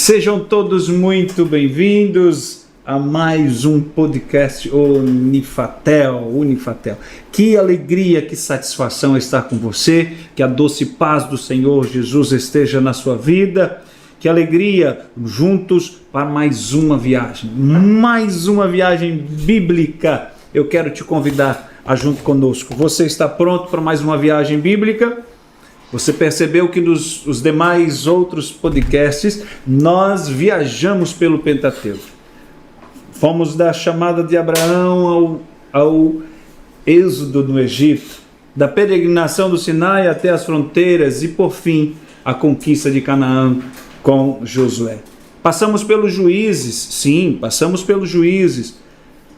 Sejam todos muito bem-vindos a mais um podcast Unifatel. Que alegria, que satisfação estar com você, que a doce paz do Senhor Jesus esteja na sua vida, que alegria juntos para mais uma viagem bíblica. Eu quero te convidar a junto conosco. Você está pronto para mais uma viagem bíblica? Você percebeu que nos demais outros podcasts nós viajamos pelo Pentateuco. Fomos da chamada de Abraão ao êxodo no Egito, da peregrinação do Sinai até as fronteiras e, por fim, a conquista de Canaã com Josué. Passamos pelos juízes, sim, passamos pelos juízes,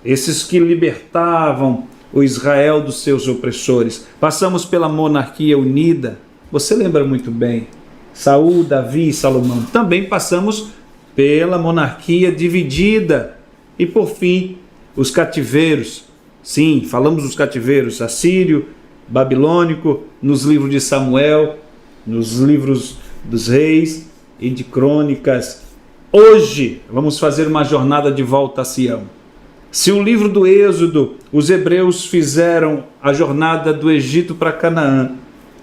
esses que libertavam o Israel dos seus opressores. Passamos pela monarquia unida. Você lembra muito bem, Saul, Davi e Salomão. Também passamos pela monarquia dividida. E por fim, os cativeiros. Sim, falamos dos cativeiros assírio, babilônico, nos livros de Samuel, nos livros dos reis e de crônicas. Hoje vamos fazer uma jornada de volta a Sião. Se o livro do Êxodo, os hebreus fizeram a jornada do Egito para Canaã,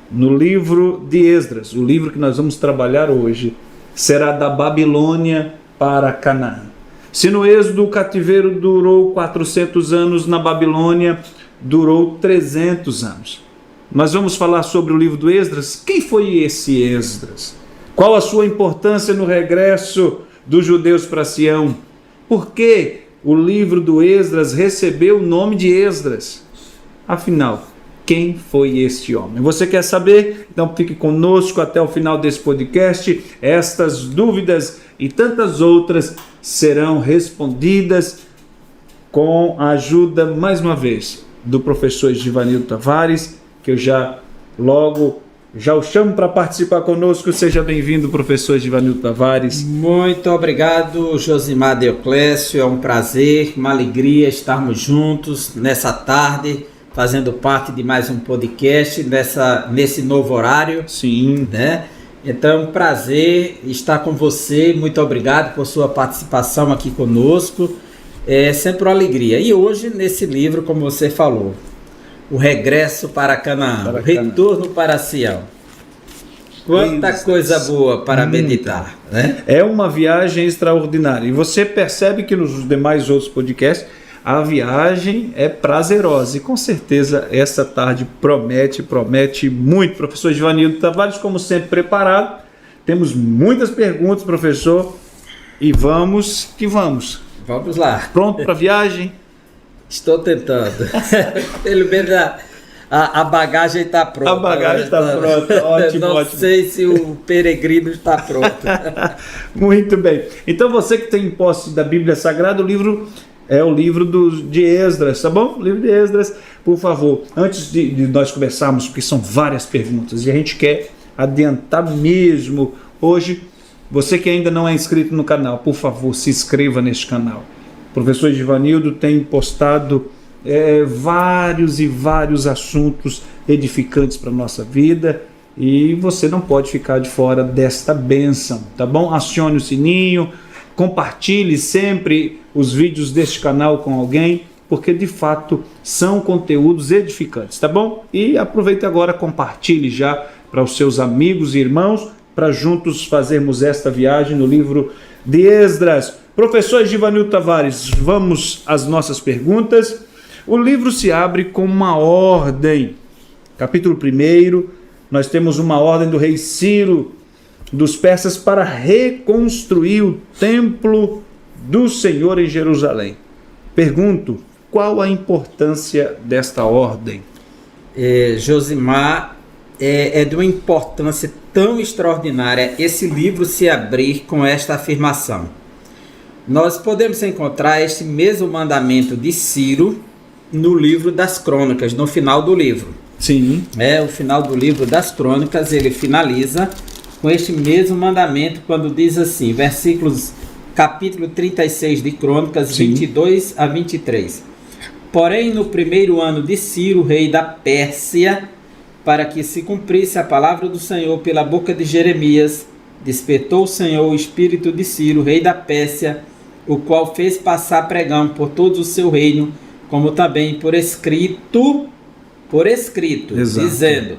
no livro de Esdras, o livro que nós vamos trabalhar hoje, será da Babilônia para Canaã. Se no Êxodo o cativeiro durou 400 anos, na Babilônia durou 300 anos. Nós vamos falar sobre o livro do Esdras. Quem foi esse Esdras? Qual a sua importância no regresso dos judeus para Sião? Por que o livro do Esdras recebeu o nome de Esdras? Afinal, quem foi este homem? Você quer saber? Então fique conosco até o final desse podcast. Estas dúvidas e tantas outras serão respondidas com a ajuda, mais uma vez, do professor Givanildo Tavares, que eu já o chamo para participar conosco. Seja bem-vindo, professor Givanildo Tavares. Muito obrigado, Josimar Deoclésio. É um prazer, uma alegria estarmos juntos nessa tarde, fazendo parte de mais um podcast nesse novo horário. Sim. Né? Então é um prazer estar com você. Muito obrigado por sua participação aqui conosco. É sempre uma alegria. E hoje, nesse livro, como você falou, o regresso para Canaã, o retorno para Sião. Quanta coisa boa para meditar. Né? É uma viagem extraordinária. E você percebe que nos demais outros podcasts a viagem é prazerosa. E com certeza essa tarde promete muito. Professor Givanildo Tavares, como sempre, preparado. Temos muitas perguntas, professor. E vamos que vamos. Vamos lá. Pronto para a viagem? Estou tentando. Pelo menos a bagagem está pronta. A bagagem está pronta, ótimo. Não sei se o peregrino está pronto. Muito bem. Então você que tem posse da Bíblia Sagrada, o livro é o livro de Esdras, tá bom? O livro de Esdras, por favor. Antes de nós começarmos, porque são várias perguntas e a gente quer adiantar mesmo. Hoje, você que ainda não é inscrito no canal, por favor, se inscreva neste canal. O professor Givanildo tem postado vários assuntos edificantes para a nossa vida e você não pode ficar de fora desta bênção, tá bom? Acione o sininho, compartilhe sempre os vídeos deste canal com alguém, porque de fato são conteúdos edificantes, tá bom? E aproveite agora, compartilhe já para os seus amigos e irmãos, para juntos fazermos esta viagem no livro de Esdras. Professor Givanildo Tavares, vamos às nossas perguntas. O livro se abre com uma ordem. Capítulo 1, nós temos uma ordem do rei Ciro dos persas para reconstruir o templo do Senhor em Jerusalém. Pergunto, qual a importância desta ordem? Josimar, é de uma importância tão extraordinária esse livro se abrir com esta afirmação. Nós podemos encontrar este mesmo mandamento de Ciro no livro das Crônicas, no final do livro. Sim. O final do livro das Crônicas, ele finaliza com este mesmo mandamento, quando diz assim, capítulo 36 de Crônicas, sim, 22 a 23. Porém, no primeiro ano de Ciro, rei da Pérsia, para que se cumprisse a palavra do Senhor pela boca de Jeremias, despertou o Senhor o espírito de Ciro, rei da Pérsia, o qual fez passar pregão por todo o seu reino, como também por escrito, Exato. dizendo: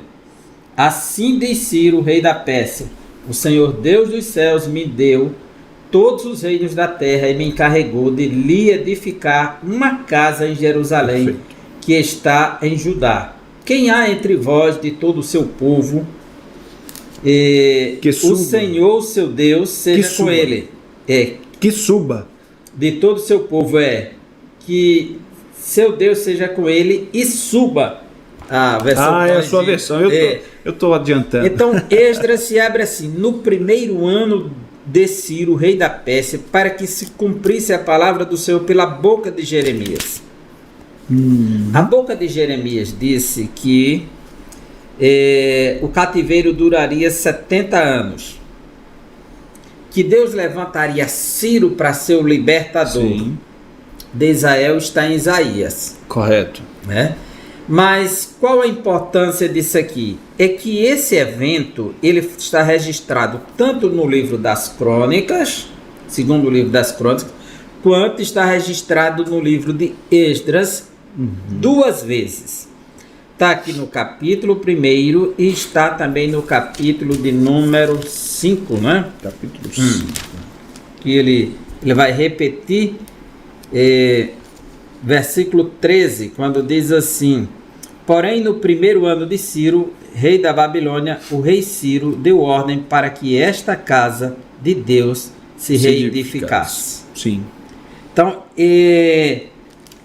assim diz Ciro, rei da Pérsia: o Senhor Deus dos céus me deu todos os reinos da terra e me encarregou de lhe edificar uma casa em Jerusalém, Perfeito. que está em Judá. Quem há entre vós de todo o seu povo, Que o suba. Senhor, seu Deus, seja Que com suba. ele. Que suba. De todo o seu povo que seu Deus seja com ele e suba. A versão É a sua corrigida. versão. Eu tô adiantando. Então, Esdras se abre assim: no primeiro ano de Ciro, rei da Pérsia, para que se cumprisse a palavra do Senhor pela boca de Jeremias. A boca de Jeremias disse que o cativeiro duraria 70 anos. Que Deus levantaria Ciro para ser o libertador Sim. de Israel, está em Isaías. Correto. Né? Mas qual a importância disso aqui? É que esse evento ele está registrado tanto no livro das Crônicas, segundo o livro das Crônicas, quanto está registrado no livro de Esdras, duas vezes. Está aqui no capítulo 1 e está também no capítulo de número 5, né? Capítulo 5. Que ele vai repetir versículo 13, quando diz assim: porém no primeiro ano de Ciro, rei da Babilônia, o rei Ciro deu ordem para que esta casa de Deus se reedificasse. Sim. Então,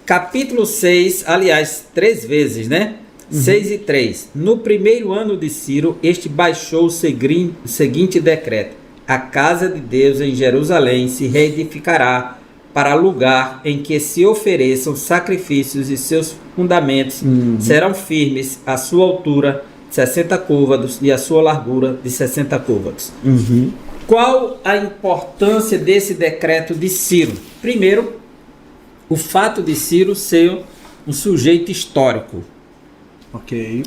capítulo 6, aliás, 3 vezes, né? 6 e 3. No primeiro ano de Ciro, este baixou o seguinte decreto: a casa de Deus em Jerusalém se reedificará para lugar em que se ofereçam sacrifícios e seus fundamentos serão firmes, a sua altura 60 côvados e a sua largura de 60 côvados. Qual a importância desse decreto de Ciro? Primeiro, o fato de Ciro ser um sujeito histórico. Ok.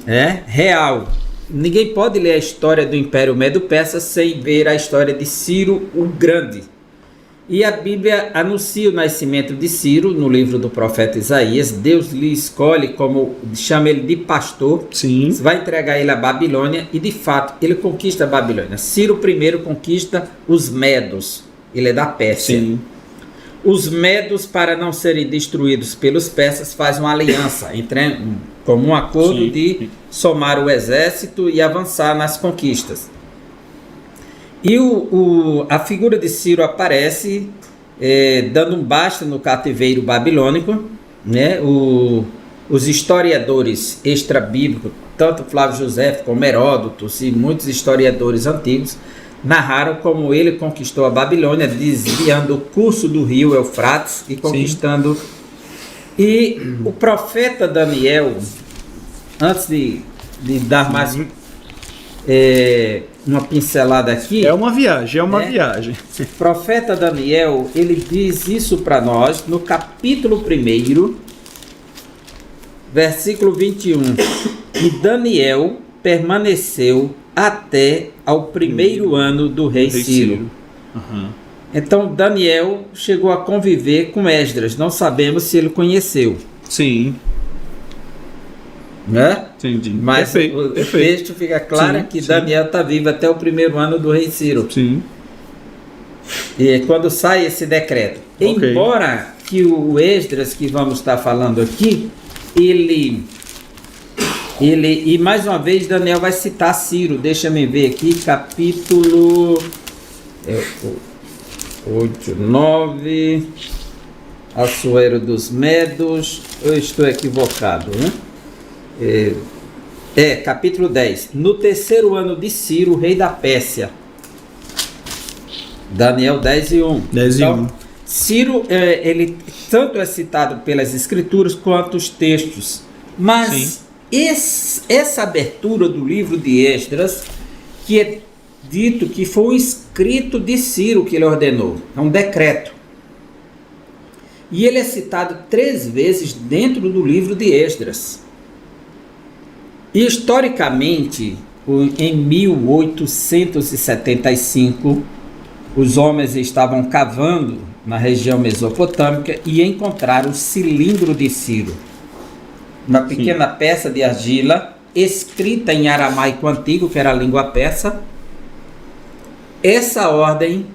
Real. Ninguém pode ler a história do Império Medo-Persa sem ver a história de Ciro o Grande. E a Bíblia anuncia o nascimento de Ciro no livro do profeta Isaías. Deus lhe escolhe chama ele de pastor. Sim. Vai entregar ele à Babilônia e de fato ele conquista a Babilônia. Ciro primeiro conquista os Medos. Ele é da Pérsia. Sim. Os Medos, para não serem destruídos pelos persas, fazem uma aliança, como um acordo Sim. de somar o exército e avançar nas conquistas. E a figura de Ciro aparece dando um basta no cativeiro babilônico, né? Os historiadores extra-bíblicos, tanto Flávio José como Heródoto e muitos historiadores antigos, narraram como ele conquistou a Babilônia, desviando o curso do rio Eufrates e conquistando. Sim. E o profeta Daniel, antes de dar mais uma pincelada aqui. É uma viagem. O profeta Daniel, ele diz isso para nós no capítulo 1, versículo 21. E Daniel permaneceu até ao primeiro ano do rei Ciro. Então Daniel chegou a conviver com Esdras. Não sabemos se ele conheceu. Sim. Né? Entendi. Mas o texto fica claro que Daniel está vivo até o primeiro ano do rei Ciro. Sim. E quando sai esse decreto. Okay. Embora que o Esdras que vamos estar falando aqui, ele e mais uma vez Daniel vai citar Ciro. Deixa-me ver aqui, capítulo 8, 9, Assuero dos Medos. Eu estou equivocado, né? Capítulo 10. No terceiro ano de Ciro, rei da Pérsia. Daniel 10 e 1. 10 então, e 1. Ciro, ele tanto é citado pelas escrituras quanto os textos. Mas essa abertura do livro de Esdras, que é dito que foi um escrito de Ciro que ele ordenou. É um decreto. E ele é citado 3 vezes dentro do livro de Esdras. E historicamente, em 1875, os homens estavam cavando na região mesopotâmica e encontraram o cilindro de Ciro, uma pequena peça de argila escrita em aramaico antigo, que era a língua persa. Essa ordem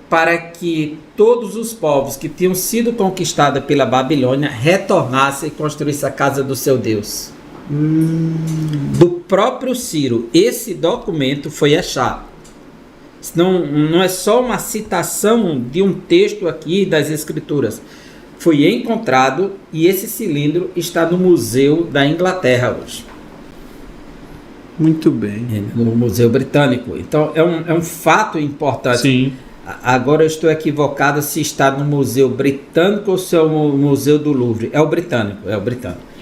para que todos os povos que tinham sido conquistados pela Babilônia retornassem e construíssem a casa do seu Deus. Do próprio Ciro. Esse documento foi achado. Não é só uma citação de um texto aqui das Escrituras. Foi encontrado e esse cilindro está no Museu da Inglaterra hoje. Muito bem. No Museu Britânico. Então é um fato importante. Sim. Agora eu estou equivocado se está no Museu Britânico ou se é o Museu do Louvre. É o Britânico.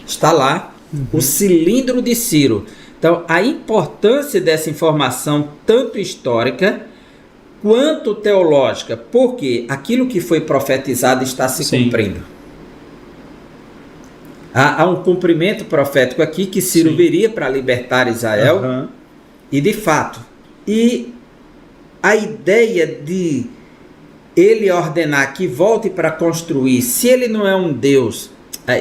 Está lá o cilindro de Ciro. Então a importância dessa informação, tanto histórica quanto teológica, porque aquilo que foi profetizado está se cumprindo. Há um cumprimento profético aqui que Ciro viria para libertar Israel, e de fato, e a ideia de ele ordenar que volte para construir, se ele não é um Deus,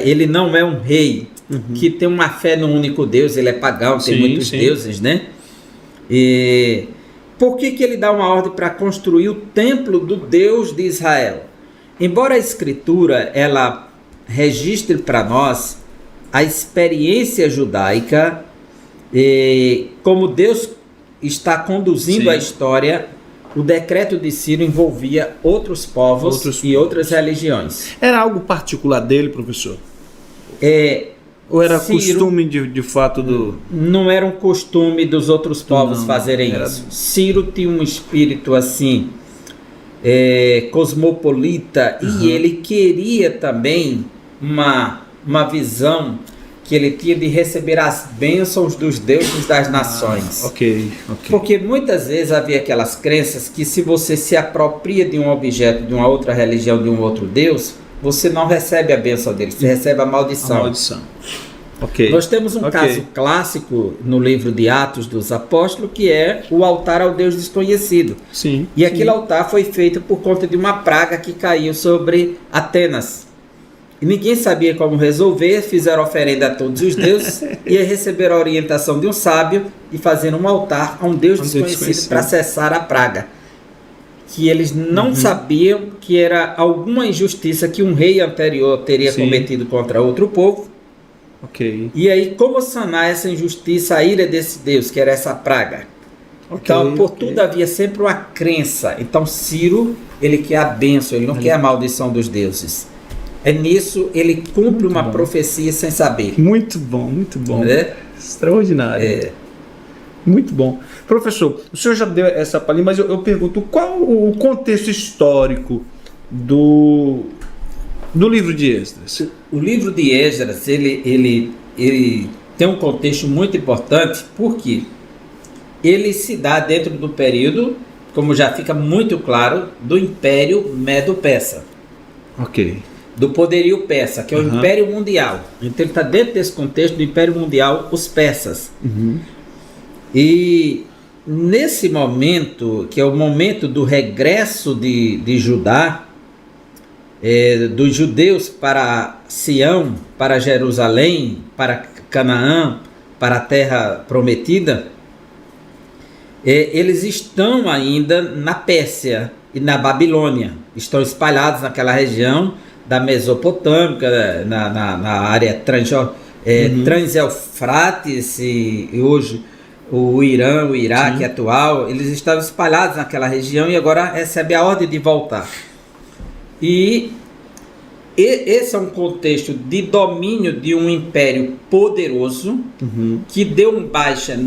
ele não é um rei, que tem uma fé no único Deus, ele é pagão, tem muitos deuses, né? E por que ele dá uma ordem para construir o templo do Deus de Israel? Embora a Escritura ela registre para nós a experiência judaica, como Deus está conduzindo a história, o decreto de Ciro envolvia outros povos e outras religiões. Era algo particular dele, professor? Ou era Ciro, costume de fato do... Não era um costume dos outros povos fazerem isso. Ciro tinha um espírito assim, cosmopolita, e ele queria também uma visão que ele tinha de receber as bênçãos dos deuses das nações. Porque muitas vezes havia aquelas crenças que se você se apropria de um objeto, de uma outra religião, de um outro deus, você não recebe a bênção dele, você recebe a maldição. Nós temos um caso clássico no livro de Atos dos Apóstolos, que é o altar ao Deus desconhecido. E aquele altar foi feito por conta de uma praga que caiu sobre Atenas. E ninguém sabia como resolver, fizeram oferenda a todos os deuses e receberam a orientação de um sábio de fazer um altar a um Deus desconhecido para cessar a praga. Que eles não sabiam que era alguma injustiça que um rei anterior teria cometido contra outro povo. E aí, como sanar essa injustiça, a ira desse Deus, que era essa praga? Então, por tudo havia sempre uma crença. Então, Ciro, ele quer a bênção, ele não quer a maldição dos deuses. Nisso, ele cumpre uma profecia sem saber. Muito bom. Extraordinário. Muito bom. Professor, o senhor já deu essa palhinha, mas eu pergunto, qual o contexto histórico do livro de Esdras? O livro de Esdras, ele tem um contexto muito importante, porque ele se dá dentro do período, como já fica muito claro, do Império Medo-Persa. Do poderio persa, que é o Império Mundial. Então ele está dentro desse contexto do Império Mundial, os persas. E nesse momento, que é o momento do regresso de Judá, dos judeus para Sião, para Jerusalém, para Canaã, para a terra prometida, eles estão ainda na Pérsia e na Babilônia, estão espalhados naquela região da Mesopotâmica, na área Trans-Eufrates, e hoje o Irã, o Iraque atual, eles estavam espalhados naquela região e agora recebem a ordem de voltar. E esse é um contexto de domínio de um império poderoso, que deu um baixa,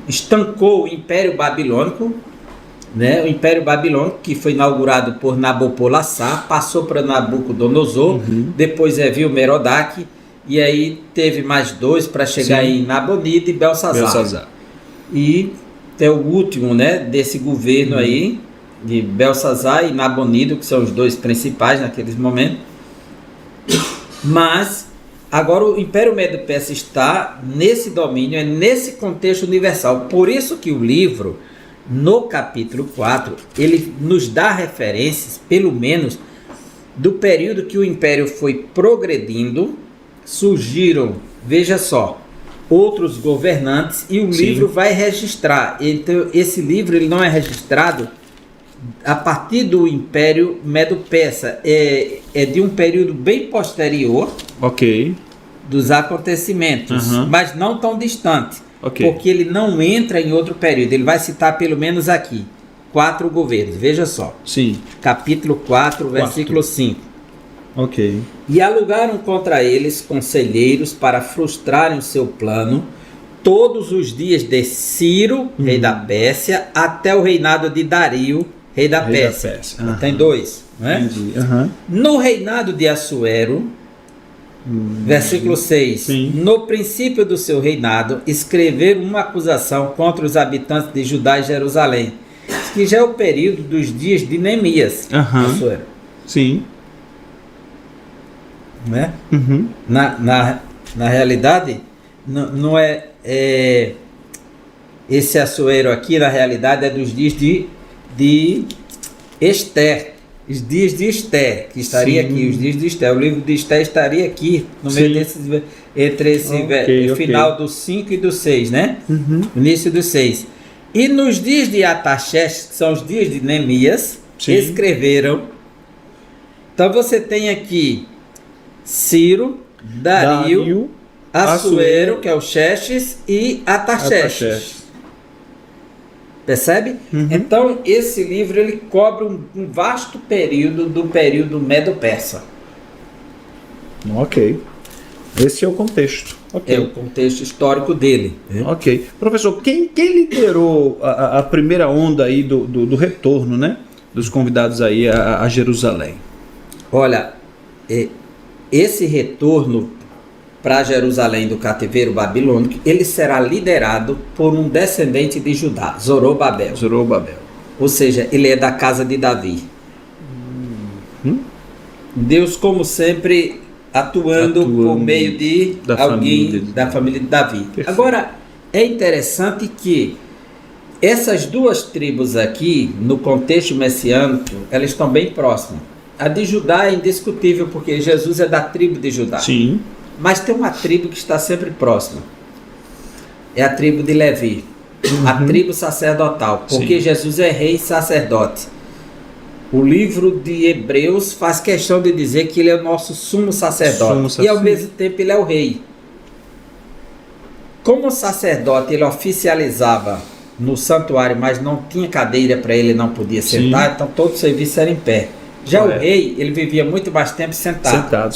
estancou o Império Babilônico, né? O Império Babilônico, que foi inaugurado por Nabopolassar, passou para Nabucodonosor, depois viu Merodach, e aí teve mais dois para chegar em Nabonido e Belsazar. E é o último, né, desse governo aí, de Belsazar e Nabonido, que são os dois principais naqueles momentos. Mas Agora o Império Medo-Persa está nesse domínio, é nesse contexto universal. Por isso que o livro, no capítulo 4, ele nos dá referências, pelo menos, do período que o Império foi progredindo, surgiram, veja só, outros governantes, e o livro vai registrar. Então, esse livro ele não é registrado a partir do Império Medo-Persa, é de um período bem posterior dos acontecimentos, mas não tão distante, porque ele não entra em outro período. Ele vai citar pelo menos aqui 4 governos, veja só. Sim. Capítulo 4, versículo 5. Ok. E alugaram contra eles conselheiros para frustrarem o seu plano todos os dias de Ciro, rei da Pérsia, até o reinado de Dario, rei da Pérsia. Tem 2, né? Entendi. No reinado de Assuero, versículo 6, no princípio do seu reinado, escreveram uma acusação contra os habitantes de Judá e Jerusalém, que já é o período dos dias de Neemias. Assuero. Sim. Né? Na realidade, não é esse Assuero aqui, na realidade, é dos dias de Esther. Os dias de Esther, que estaria aqui, os dias de Esther. O livro de Esther estaria aqui, no meio desses, entre esse final do 5 e do 6, né? Início do 6. E nos dias de Ataxerxes, que são os dias de Neemias, escreveram. Então você tem aqui Ciro, Dario, Assuero, que é o Xerxes, e Ataxerxes. Percebe? Então esse livro ele cobre um vasto período do período Medo-Persa. Ok. Esse é o contexto. É o contexto histórico dele. Ok. Professor, quem liderou a primeira onda aí do retorno, né? Dos convidados aí a Jerusalém? Olha, esse retorno para Jerusalém do cativeiro babilônico, ele será liderado por um descendente de Judá, Zorobabel. Ou seja, ele é da casa de Davi. Deus, como sempre, atuando por meio da família de Davi. Perfeito. Agora, é interessante que essas duas tribos aqui, no contexto messiânico, elas estão bem próximas. A de Judá é indiscutível, porque Jesus é da tribo de Judá. Sim. Mas tem uma tribo que está sempre próxima. É a tribo de Levi. A tribo sacerdotal. Porque Jesus é rei e sacerdote. O livro de Hebreus faz questão de dizer que ele é o nosso sumo sacerdote. E ao mesmo tempo ele é o rei. Como o sacerdote ele oficializava no santuário, mas não tinha cadeira para ele, não podia sentar, então todo o serviço era em pé. Já o rei, ele vivia muito mais tempo sentado.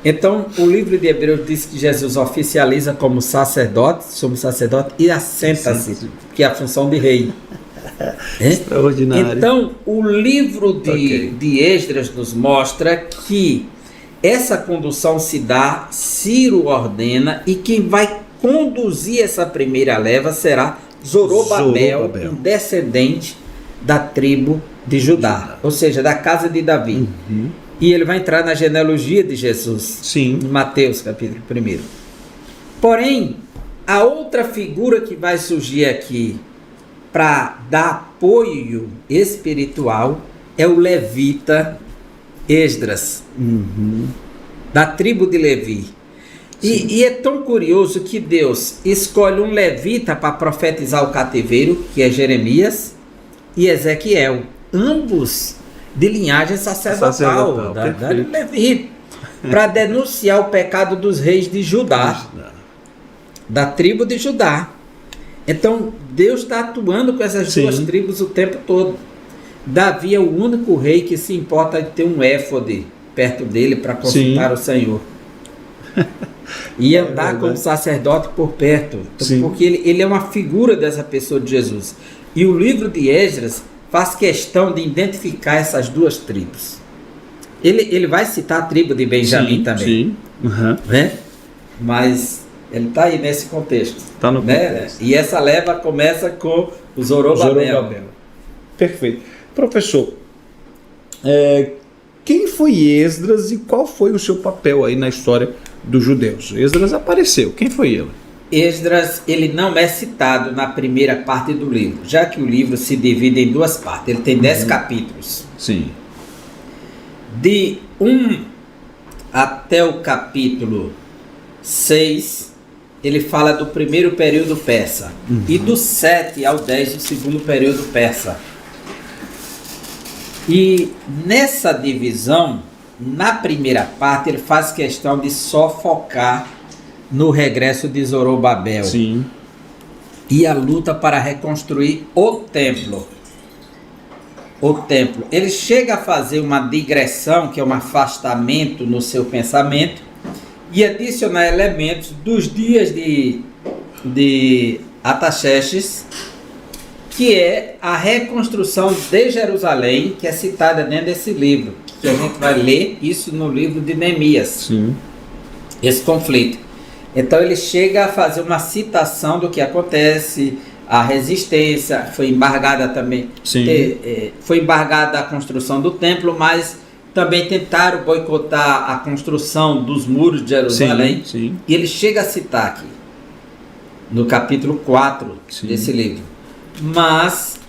Então, o livro de Hebreus diz que Jesus oficializa como sacerdote, sumo sacerdote, e assenta-se, que é a função de rei. Extraordinário. Então, o livro de Esdras nos mostra que essa condução se dá, Ciro ordena, e quem vai conduzir essa primeira leva será Zorobabel, um descendente da tribo de Judá, ou seja, da casa de Davi. E ele vai entrar na genealogia de Jesus, em Mateus capítulo 1. Porém, a outra figura que vai surgir aqui para dar apoio espiritual é o levita Esdras, da tribo de Levi. E é tão curioso que Deus escolhe um levita para profetizar o cativeiro, que é Jeremias, e Ezequiel, ambos de linhagem sacerdotal da Levi, para denunciar o pecado dos reis de Judá, da tribo de Judá. Então Deus está atuando com essas duas tribos o tempo todo. Davi é o único rei que se importa de ter um éfode perto dele para consultar o Senhor e andar como sacerdote por perto, porque ele é uma figura dessa pessoa de Jesus. E o livro de Esdras faz questão de identificar essas duas tribos. Ele vai citar a tribo de Benjamim também. Né? Mas ele está aí nesse contexto. Está no contexto. E essa leva começa com o Zorobabel. Perfeito. Professor, quem foi Esdras e qual foi o seu papel aí na história dos judeus? Esdras apareceu, quem foi ele? Esdras, ele não é citado na primeira parte do livro, já que o livro se divide em duas partes. Ele tem 10 capítulos. Sim. De 1 até o capítulo 6, ele fala do primeiro período persa. E do 7 ao 10, do segundo período persa. E nessa divisão, na primeira parte, ele faz questão de só focar no regresso de Zorobabel. Sim. E a luta para reconstruir o templo. O templo. Ele chega a fazer uma digressão, que é um afastamento no seu pensamento, e adicionar elementos dos dias de Artaxerxes, que é a reconstrução de Jerusalém, que é citada dentro desse livro, que a gente vai ler isso no livro de Neemias. Sim. Esse conflito. Então ele chega a fazer uma citação do que acontece, a resistência, foi embargada também, foi embargada a construção do templo, mas também tentaram boicotar a construção dos muros de Jerusalém. Sim. E ele chega a citar aqui, no capítulo 4 desse livro. Mas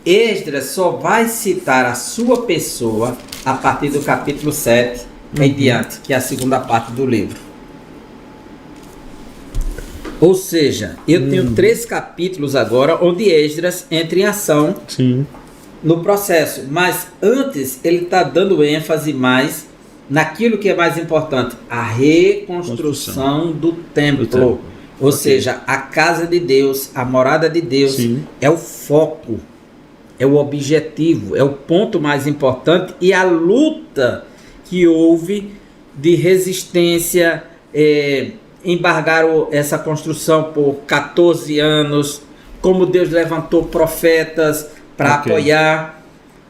Esdras só vai citar a sua pessoa a partir do capítulo 7 em diante, que é a segunda parte do livro. Ou seja, eu tenho 3 capítulos agora onde Esdras entra em ação no processo. Mas antes ele está dando ênfase mais naquilo que é mais importante, a reconstrução do templo. Ou seja, a casa de Deus, a morada de Deus, é o foco, é o objetivo, é o ponto mais importante, e a luta que houve de resistência. Embargaram essa construção por 14 anos, como Deus levantou profetas para apoiar.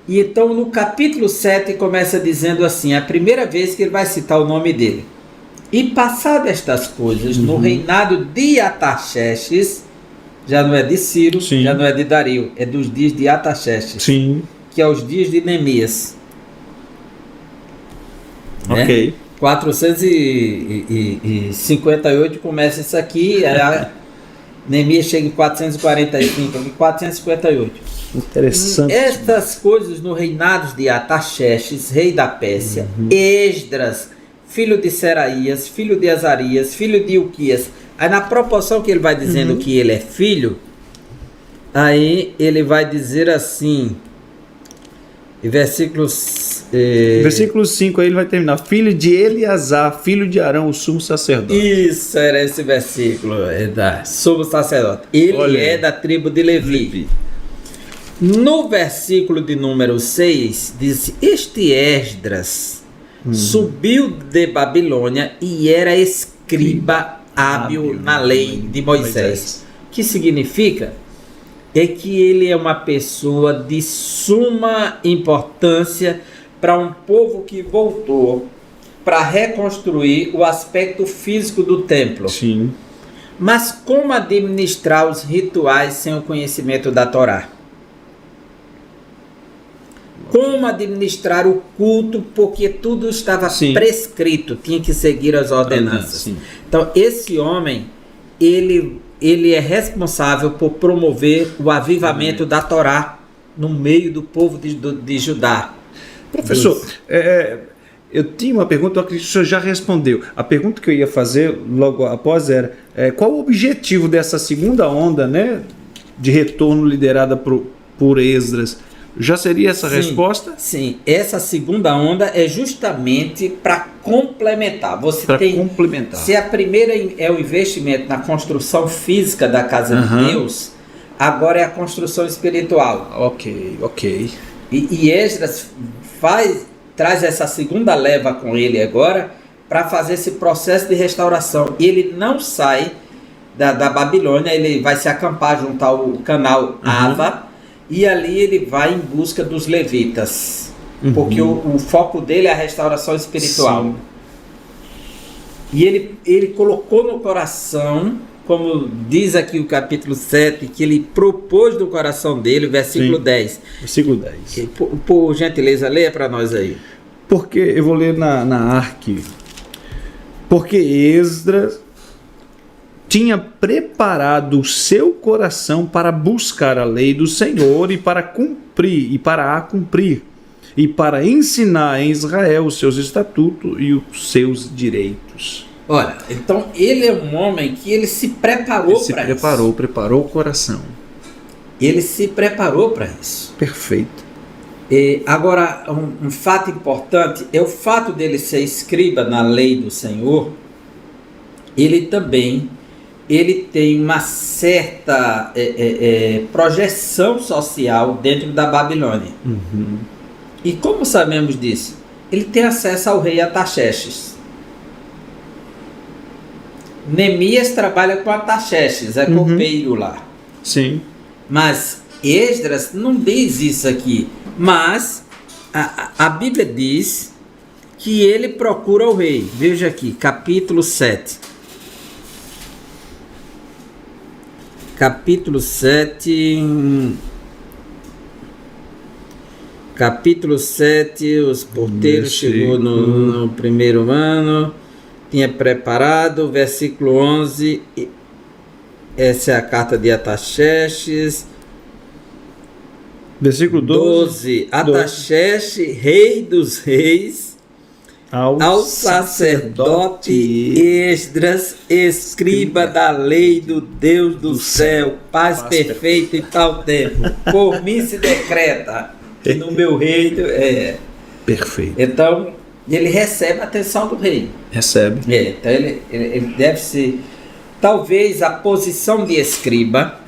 E então no capítulo 7 começa dizendo assim, a primeira vez que ele vai citar o nome dele. E passadas estas coisas, no reinado de Artaxerxes, já não é de Ciro, já não é de Dario, é dos dias de Artaxerxes, que é os dias de Neemias. Ok. 458 começa isso aqui, Neemias chega em 445, em 458. Interessante. Estas coisas no reinado de Artaxerxes, rei da Pérsia, Esdras, filho de Seraías, filho de Azarias, filho de Ilquias. Aí na proporção que ele vai dizendo que ele é filho, aí ele vai dizer assim, em versículo 5 aí ele vai terminar, filho de Eleazar, filho de Arão, o sumo sacerdote. Isso, era esse versículo, é da sumo sacerdote. Ele é da tribo de Levi. No versículo de número 6, diz, este Esdras subiu de Babilônia e era escriba hábil na lei de Moisés. Que significa? É que ele é uma pessoa de suma importância para um povo que voltou para reconstruir o aspecto físico do templo. Mas como administrar os rituais sem o conhecimento da Torá? Como administrar o culto, porque tudo estava prescrito, tinha que seguir as ordenanças. Então esse homem, ele é responsável por promover o avivamento da Torá no meio do povo de Judá. Professor, eu tinha uma pergunta, eu acredito que o senhor já respondeu. A pergunta que eu ia fazer logo após era, qual o objetivo dessa segunda onda, né, de retorno liderada por Esdras? Já seria essa resposta? Sim, essa segunda onda é justamente para complementar. Se a primeira é o investimento na construção física da casa de Deus, agora é a construção espiritual. Ok. E Esdras traz essa segunda leva com ele agora para fazer esse processo de restauração. E ele não sai da Babilônia, ele vai se acampar junto ao canal Ava, e ali ele vai em busca dos levitas, porque o foco dele é a restauração espiritual. E ele colocou no coração, como diz aqui o capítulo 7, que ele propôs no coração dele, versículo 10. Versículo 10. Por gentileza, leia para nós aí. Porque, eu vou ler na Arque, porque Esdras tinha preparado o seu coração para buscar a lei do Senhor e para cumprir, e para a cumprir, e para ensinar em Israel os seus estatutos e os seus direitos. Olha, então ele é um homem que ele se preparou para isso. Preparou o coração. Ele se preparou para isso. Perfeito. Agora, um fato importante é o fato dele ser escriba na lei do Senhor. Ele tem uma certa projeção social dentro da Babilônia. Uhum. E como sabemos disso? Ele tem acesso ao rei Artaxerxes. Neemias trabalha com Artaxerxes, é copeiro lá. Sim. Mas Esdras não diz isso aqui. Mas a Bíblia diz que ele procura o rei. Veja aqui, capítulo 7. Capítulo 7. Capítulo 7, os porteiros chegou no primeiro ano, tinha preparado, versículo 11, essa é a carta de Artaxerxes. Versículo 12. Artaxerxes, rei dos reis, ao sacerdote Esdras, escriba da lei do Deus do céu, paz perfeita em tal tempo, por mim se decreta que no meu reino é perfeito. Então ele recebe a atenção do rei. Recebe. Então ele deve ser, talvez a posição de escriba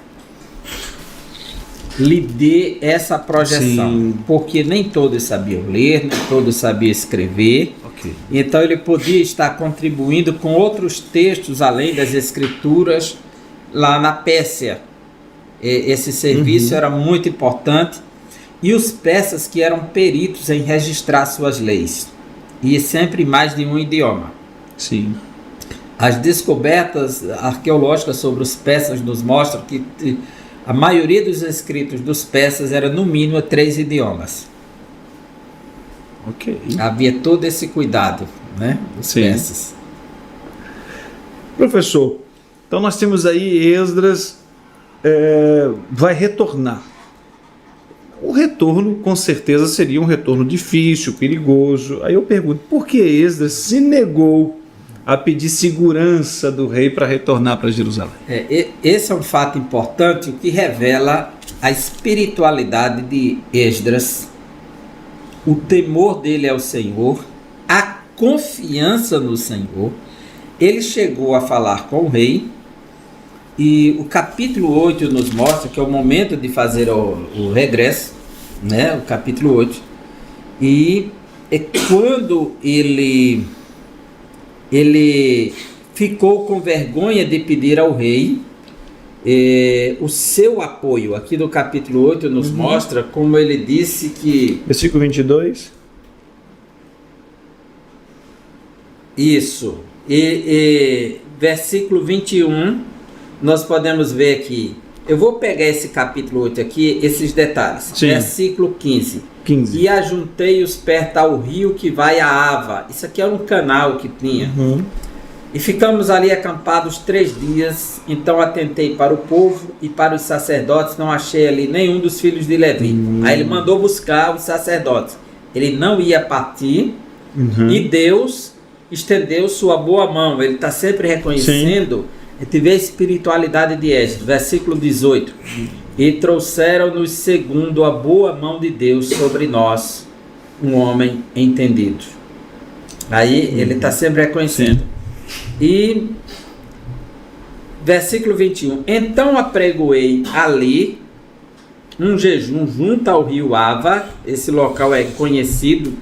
lhe dê essa projeção. Sim. Porque nem todos sabiam ler, nem todos sabiam escrever. Okay. Então ele podia estar contribuindo com outros textos além das escrituras lá na Pérsia. Esse serviço era muito importante. E os persas que eram peritos em registrar suas leis. E sempre mais de um idioma. Sim. As descobertas arqueológicas sobre os persas nos mostram que a maioria dos escritos dos persas era no mínimo 3 idiomas. Ok. Havia todo esse cuidado, né, dos persas. Professor, então nós temos aí Esdras vai retornar. O retorno, com certeza, seria um retorno difícil, perigoso. Aí eu pergunto, por que Esdras se negou a pedir segurança do rei para retornar para Jerusalém? Esse é um fato importante, o que revela a espiritualidade de Esdras, o temor dele ao Senhor, a confiança no Senhor. Ele chegou a falar com o rei, e o capítulo 8 nos mostra que é o momento de fazer o regresso, né? O capítulo 8. E é quando ele ficou com vergonha de pedir ao rei o seu apoio. Aqui no capítulo 8 nos mostra como ele disse que... Versículo 22. Isso. Versículo 21... nós podemos ver aqui, eu vou pegar esse capítulo 8 aqui, esses detalhes. Sim. Versículo 15. E ajuntei-os perto ao rio que vai a Ava. Isso aqui era um canal que tinha. E ficamos ali acampados 3 dias. Então atentei para o povo e para os sacerdotes, não achei ali nenhum dos filhos de Levi. Aí ele mandou buscar os sacerdotes. Ele não ia partir. E Deus estendeu sua boa mão. Ele está sempre reconhecendo... Sim. A gente vê a espiritualidade de Esdras, versículo 18. E trouxeram-nos segundo a boa mão de Deus sobre nós, um homem entendido. Aí ele está sempre reconhecendo. E versículo 21. Então apregoei ali um jejum junto ao rio Ava. Esse local é conhecido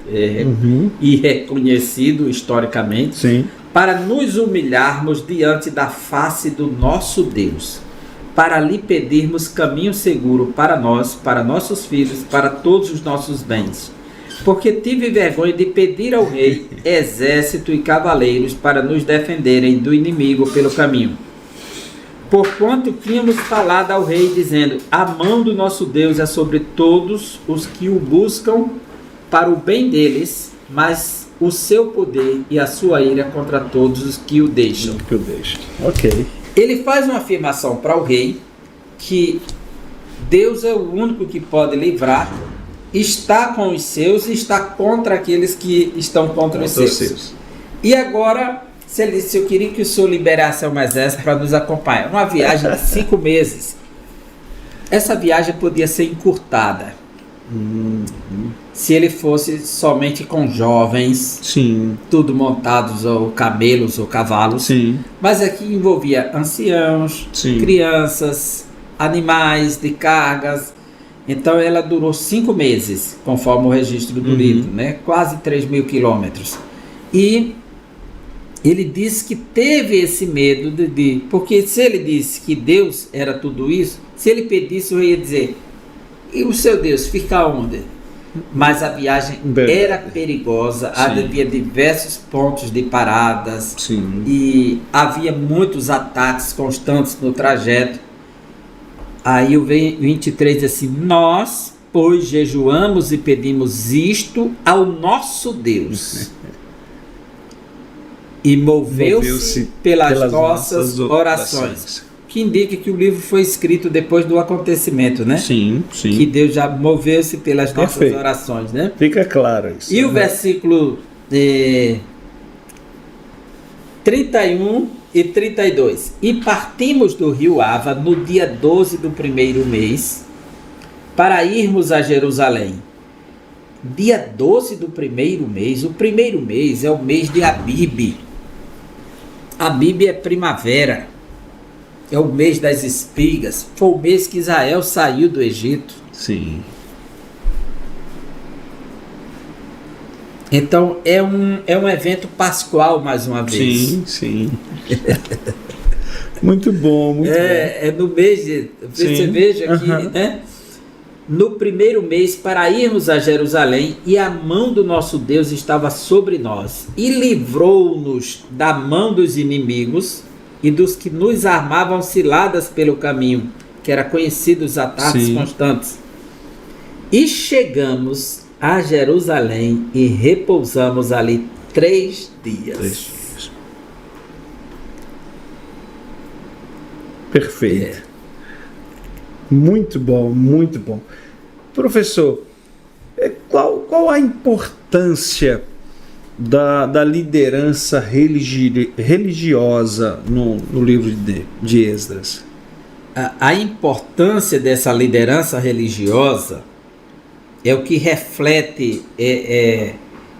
e reconhecido historicamente. Sim. Para nos humilharmos diante da face do nosso Deus, para lhe pedirmos caminho seguro para nós, para nossos filhos, para todos os nossos bens. Porque tive vergonha de pedir ao rei exército e cavaleiros para nos defenderem do inimigo pelo caminho. Porquanto tínhamos falado ao rei, dizendo, a mão do nosso Deus é sobre todos os que o buscam para o bem deles, mas o seu poder e a sua ira contra todos os que o deixam. Ok. Ele faz uma afirmação para o rei que Deus é o único que pode livrar, está com os seus e está contra aqueles que estão contra os seus. E agora, se ele disse, eu queria que o senhor liberasse um exército para nos acompanhar. Uma viagem de 5 meses. Essa viagem podia ser encurtada. Se ele fosse somente com jovens, sim, tudo montados ou camelos ou cavalos, sim, mas aqui envolvia anciãos, sim, crianças, animais de cargas. Então ela durou 5 meses, conforme o registro do livro, né? Quase 3.000 quilômetros. E ele disse que teve esse medo porque se ele disse que Deus era tudo isso, se ele pedisse, eu ia dizer, e o seu Deus fica onde? Mas a viagem era perigosa, havia diversos pontos de paradas, sim, e havia muitos ataques constantes no trajeto. Aí o 23 diz assim, nós, pois jejuamos e pedimos isto ao nosso Deus. E moveu-se pelas nossas orações. Que indica que o livro foi escrito depois do acontecimento, né? Sim, sim. Que Deus já moveu-se pelas nossas orações, né? Fica claro isso. E o versículo 31 e 32. E partimos do rio Ava no dia 12 do primeiro mês para irmos a Jerusalém. Dia 12 do primeiro mês. O primeiro mês é o mês de Abib. Abib é primavera. É o mês das espigas. Foi o mês que Israel saiu do Egito. Sim. Então é um evento pascual mais uma vez. Sim, sim. Muito bom, muito bom. É no mês de... Você veja aqui, né? No primeiro mês, para irmos a Jerusalém, e a mão do nosso Deus estava sobre nós, e livrou-nos da mão dos inimigos e dos que nos armavam ciladas pelo caminho, que era conhecido os ataques constantes. E chegamos a Jerusalém e repousamos ali 3 dias. Perfeito. Muito bom, muito bom. Professor, qual a importância da liderança religiosa no livro de Esdras? A importância dessa liderança religiosa é o que reflete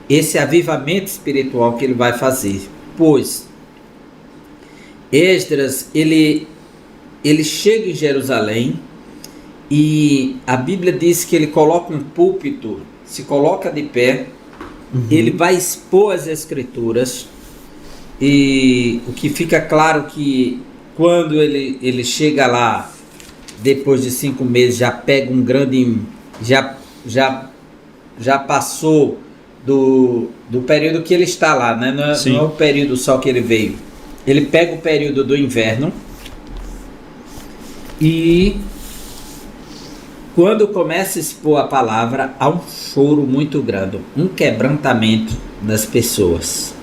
esse avivamento espiritual que ele vai fazer. Pois Esdras, ele chega em Jerusalém e a Bíblia diz que ele coloca um púlpito, se coloca de pé, ele vai expor as Escrituras, e o que fica claro que quando ele chega lá, depois de 5 meses, já pega um grande... Já passou do período que ele está lá, né? Não é o período só que ele veio. Ele pega o período do inverno e quando começa a expor a palavra, há um choro muito grande, um quebrantamento das pessoas.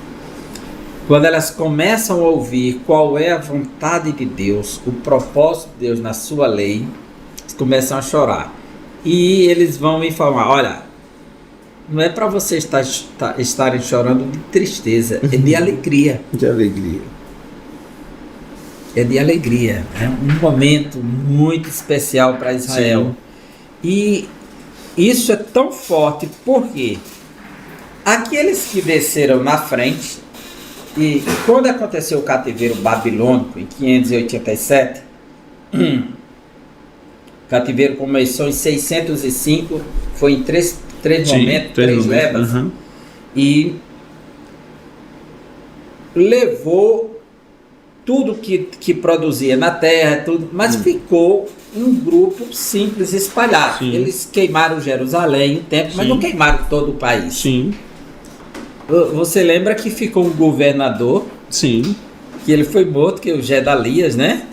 Quando elas começam a ouvir qual é a vontade de Deus, o propósito de Deus na sua lei, eles começam a chorar. E eles vão me falar, olha, não é para vocês estarem chorando de tristeza, é de alegria. De alegria. É de alegria. É um momento muito especial para Israel. Sim. E isso é tão forte porque aqueles que desceram na frente, e quando aconteceu o cativeiro babilônico em 587, o cativeiro começou em 605, foi em três momentos, 3 levas, e levou tudo que produzia na terra, tudo, mas ficou um grupo simples espalhado. Sim. Eles queimaram Jerusalém um tempo, mas não queimaram todo o país. Sim. Você lembra que ficou um governador? Sim. Que ele foi morto, que é o Gedalias, né?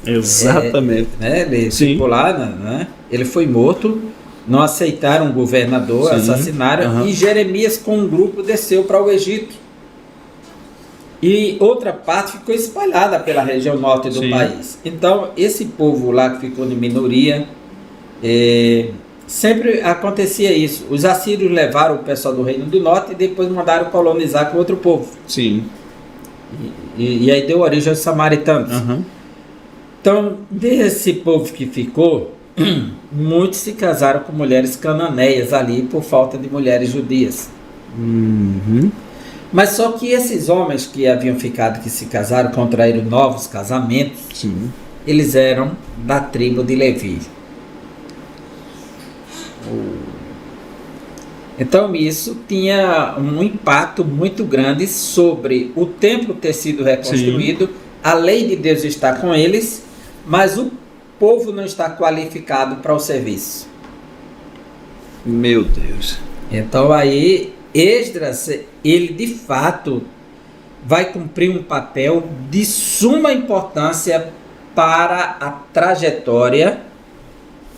Exatamente. Ele ficou lá, né? Ele foi morto não aceitaram o governador, Sim. assassinaram, e Jeremias com um grupo desceu para o Egito. E outra parte ficou espalhada pela região norte do país. Então, esse povo lá que ficou de minoria, sempre acontecia isso. Os assírios levaram o pessoal do Reino do Norte e depois mandaram colonizar com outro povo. Sim. E aí deu origem aos samaritanos. Então, desse povo que ficou, muitos se casaram com mulheres cananeias ali por falta de mulheres judias. Mas só que esses homens que haviam ficado, que se casaram, contraíram novos casamentos, eles eram da tribo de Levi. Então isso tinha um impacto muito grande sobre o templo ter sido reconstruído, a lei de Deus está com eles, mas o povo não está qualificado para o serviço. Meu Deus. Então aí Esdras, ele de fato vai cumprir um papel de suma importância para a trajetória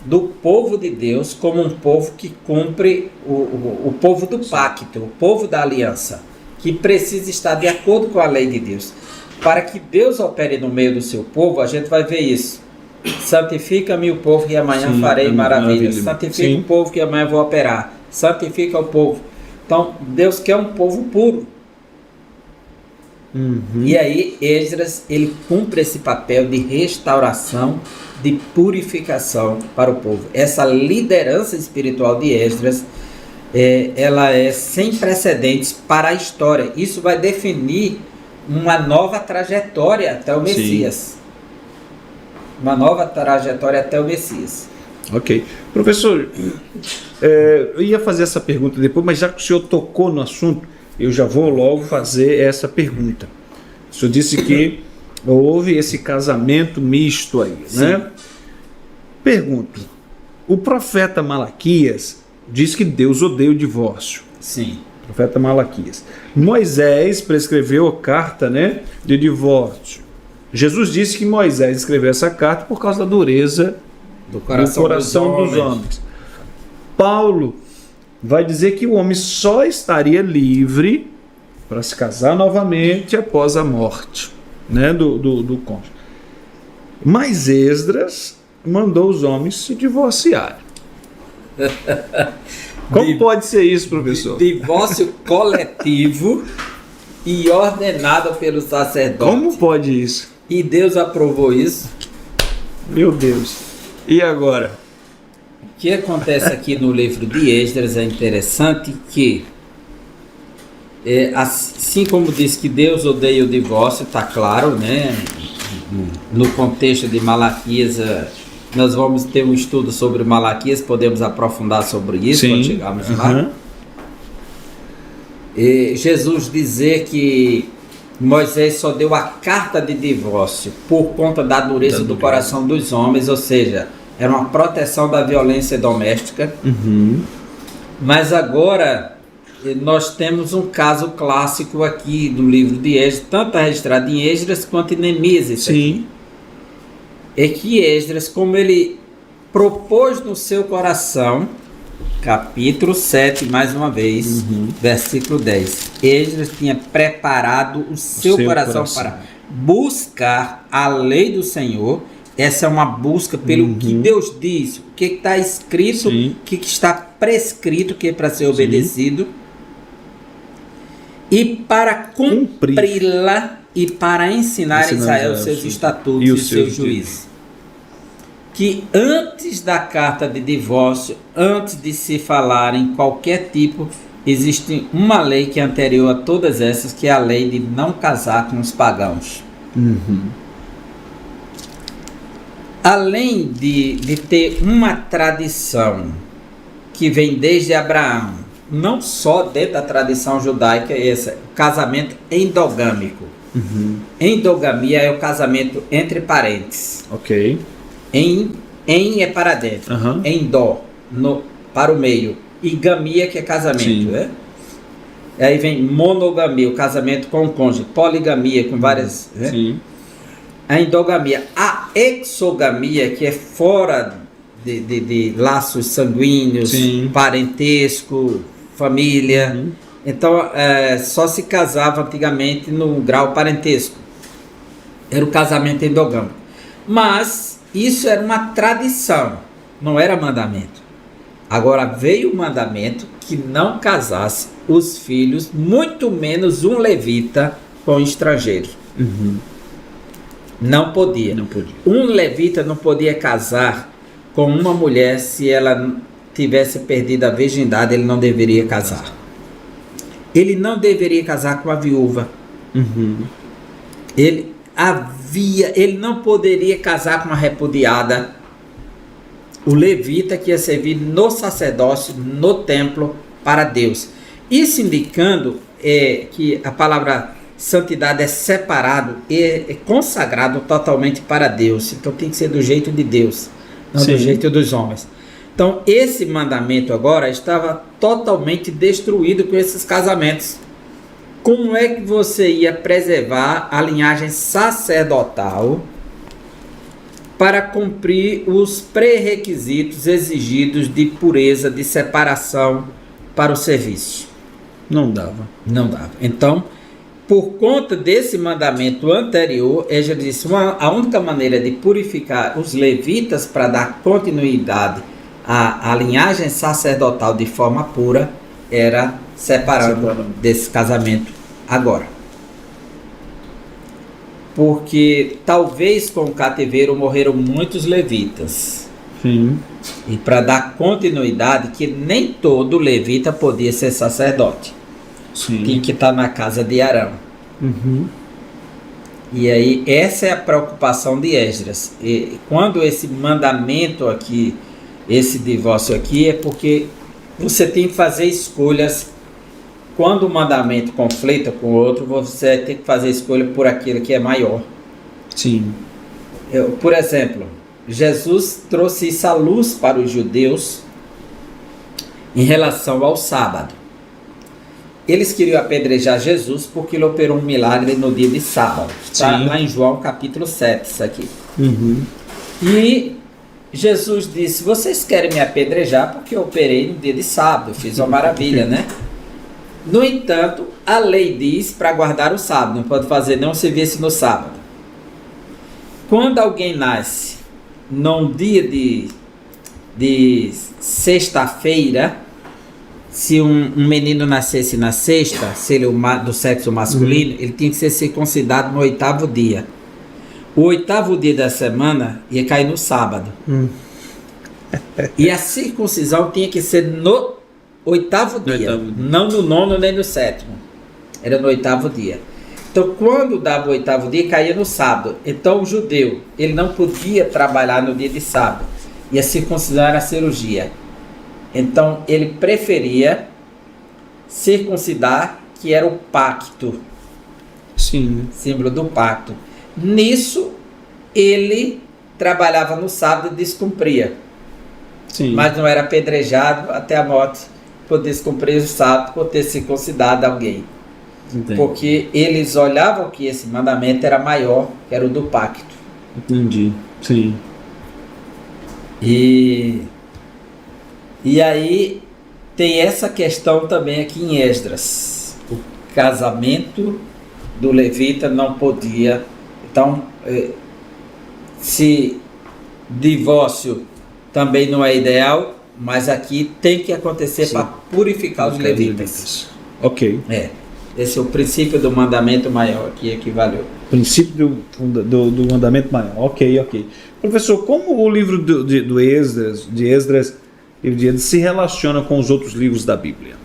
do povo de Deus, como um povo que cumpre o povo do pacto, o povo da aliança, que precisa estar de acordo com a lei de Deus. Para que Deus opere no meio do seu povo, a gente vai ver isso. Santifica-me o povo que amanhã farei maravilhas. Santifica o povo que amanhã vou operar. Santifica o povo. Então, Deus quer um povo puro. E aí, Esdras, ele cumpre esse papel de restauração, de purificação para o povo. Essa liderança espiritual de Esdras, ela é sem precedentes para a história. Isso vai definir uma nova trajetória até o Messias. Uma nova trajetória até o Messias. Ok. Professor, eu ia fazer essa pergunta depois, mas já que o senhor tocou no assunto, eu já vou logo fazer essa pergunta. O senhor disse que houve esse casamento misto aí, né? Pergunto, o profeta Malaquias diz que Deus odeia o divórcio. Sim. Profeta Malaquias. Moisés prescreveu a carta, né, de divórcio. Jesus disse que Moisés escreveu essa carta por causa da dureza do coração dos homens. Paulo vai dizer que o homem só estaria livre para se casar novamente após a morte, né, do cônjuge. Mas Esdras mandou os homens se divorciarem. Como pode ser isso, professor? Divórcio coletivo e ordenado pelo sacerdote. Como pode isso? E Deus aprovou isso. Meu Deus. E agora? O que acontece aqui no livro de Esdras é interessante que, assim como diz que Deus odeia o divórcio, está claro, né? No contexto de Malaquias, nós vamos ter um estudo sobre Malaquias, podemos aprofundar sobre isso quando chegarmos lá. E Jesus dizer que Moisés só deu a carta de divórcio por conta da dureza do coração dos homens, ou seja, era uma proteção da violência doméstica. Mas agora nós temos um caso clássico aqui do livro de Esdras, tanto registrado em Esdras quanto em Neemias. É que Esdras, como ele propôs no seu coração, capítulo 7, mais uma vez, versículo 10. Esdras tinha preparado o seu coração para buscar a lei do Senhor. Essa é uma busca pelo que Deus diz, o que está escrito, o que está prescrito, que é para ser obedecido, e para cumpri-la e para ensinar a Israel os seus estatutos e os seus juízos. Que antes da carta de divórcio, antes de se falar em qualquer tipo, existe uma lei que é anterior a todas essas, que é a lei de não casar com os pagãos. Além de ter uma tradição que vem desde Abraão, não só dentro da tradição judaica, o casamento endogâmico. Endogamia é o casamento entre parentes. Ok. Em é para dentro, endó, para o meio, e gamia, que é casamento, né? Aí vem monogamia, o casamento com o cônjuge, poligamia com várias, né? A endogamia, a exogamia, que é fora de laços sanguíneos, Sim. parentesco, família. Então, só se casava antigamente no grau parentesco. Era o casamento endogâmico. Mas isso era uma tradição, não era mandamento. Agora veio o mandamento que não casasse os filhos, muito menos um levita com estrangeiro. Não podia. Não podia. Um levita não podia casar com uma mulher se ela tivesse perdido a virgindade, ele não deveria casar. Ele não deveria casar com a viúva. Ele não poderia casar com uma repudiada. O levita que ia servir no sacerdócio, no templo, para Deus. Isso indicando que a palavra santidade é separado, é consagrado totalmente para Deus. Então tem que ser do jeito de Deus, não do jeito dos homens. Então esse mandamento agora estava totalmente destruído com esses casamentos. Como é que você ia preservar a linhagem sacerdotal para cumprir os pré-requisitos exigidos de pureza, de separação para o serviço? Não dava. Não dava. Então, por conta desse mandamento anterior, Esdras disse: a única maneira de purificar os levitas para dar continuidade à linhagem sacerdotal de forma pura era separando desse casamento agora. Porque talvez com o cativeiro morreram muitos levitas. Sim. E para dar continuidade, que nem todo levita podia ser sacerdote. Sim. Tinha que estar na casa de Arão. E aí essa é a preocupação de Esdras. E quando esse mandamento aqui, esse divórcio aqui, é porque você tem que fazer escolhas. Quando o mandamento conflita com o outro, você tem que fazer escolha por aquilo que é maior. Sim. Por exemplo, Jesus trouxe isso à luz para os judeus em relação ao sábado. Eles queriam apedrejar Jesus porque ele operou um milagre no dia de sábado. Está lá em João capítulo 7, isso aqui. E Jesus disse: vocês querem me apedrejar porque eu operei no dia de sábado, eu fiz uma maravilha, né? No entanto, a lei diz para guardar o sábado, não pode fazer nenhum serviço no sábado. Quando alguém nasce num dia de sexta-feira, se um menino nascesse na sexta, se ele é do sexo masculino, ele tinha que ser circuncidado no 8º dia. O 8º dia da semana ia cair no sábado. E a circuncisão tinha que ser no 8º dia, não no 9º nem no 7º. Era no 8º dia. Então, quando dava o 8º dia, caía no sábado. Então, o judeu, ele não podia trabalhar no dia de sábado. E a circuncisão era a cirurgia. Então, ele preferia circuncidar, que era o pacto. Sim. Símbolo do pacto. Nisso, ele trabalhava no sábado e descumpria. Sim. Mas não era apedrejado até a morte por descumprir o sábado, por ter circuncidado alguém. Entendi. Porque eles olhavam que esse mandamento era maior, que era o do pacto. Entendi. Sim. E aí tem essa questão também aqui em Esdras. O casamento do levita não podia. Então, se divórcio também não é ideal, mas aqui tem que acontecer para purificar os levitas. Ok. Esse é o princípio do mandamento maior que equivaleu. Princípio do mandamento maior. Ok. Professor, como o livro de Esdras se relaciona com os outros livros da Bíblia?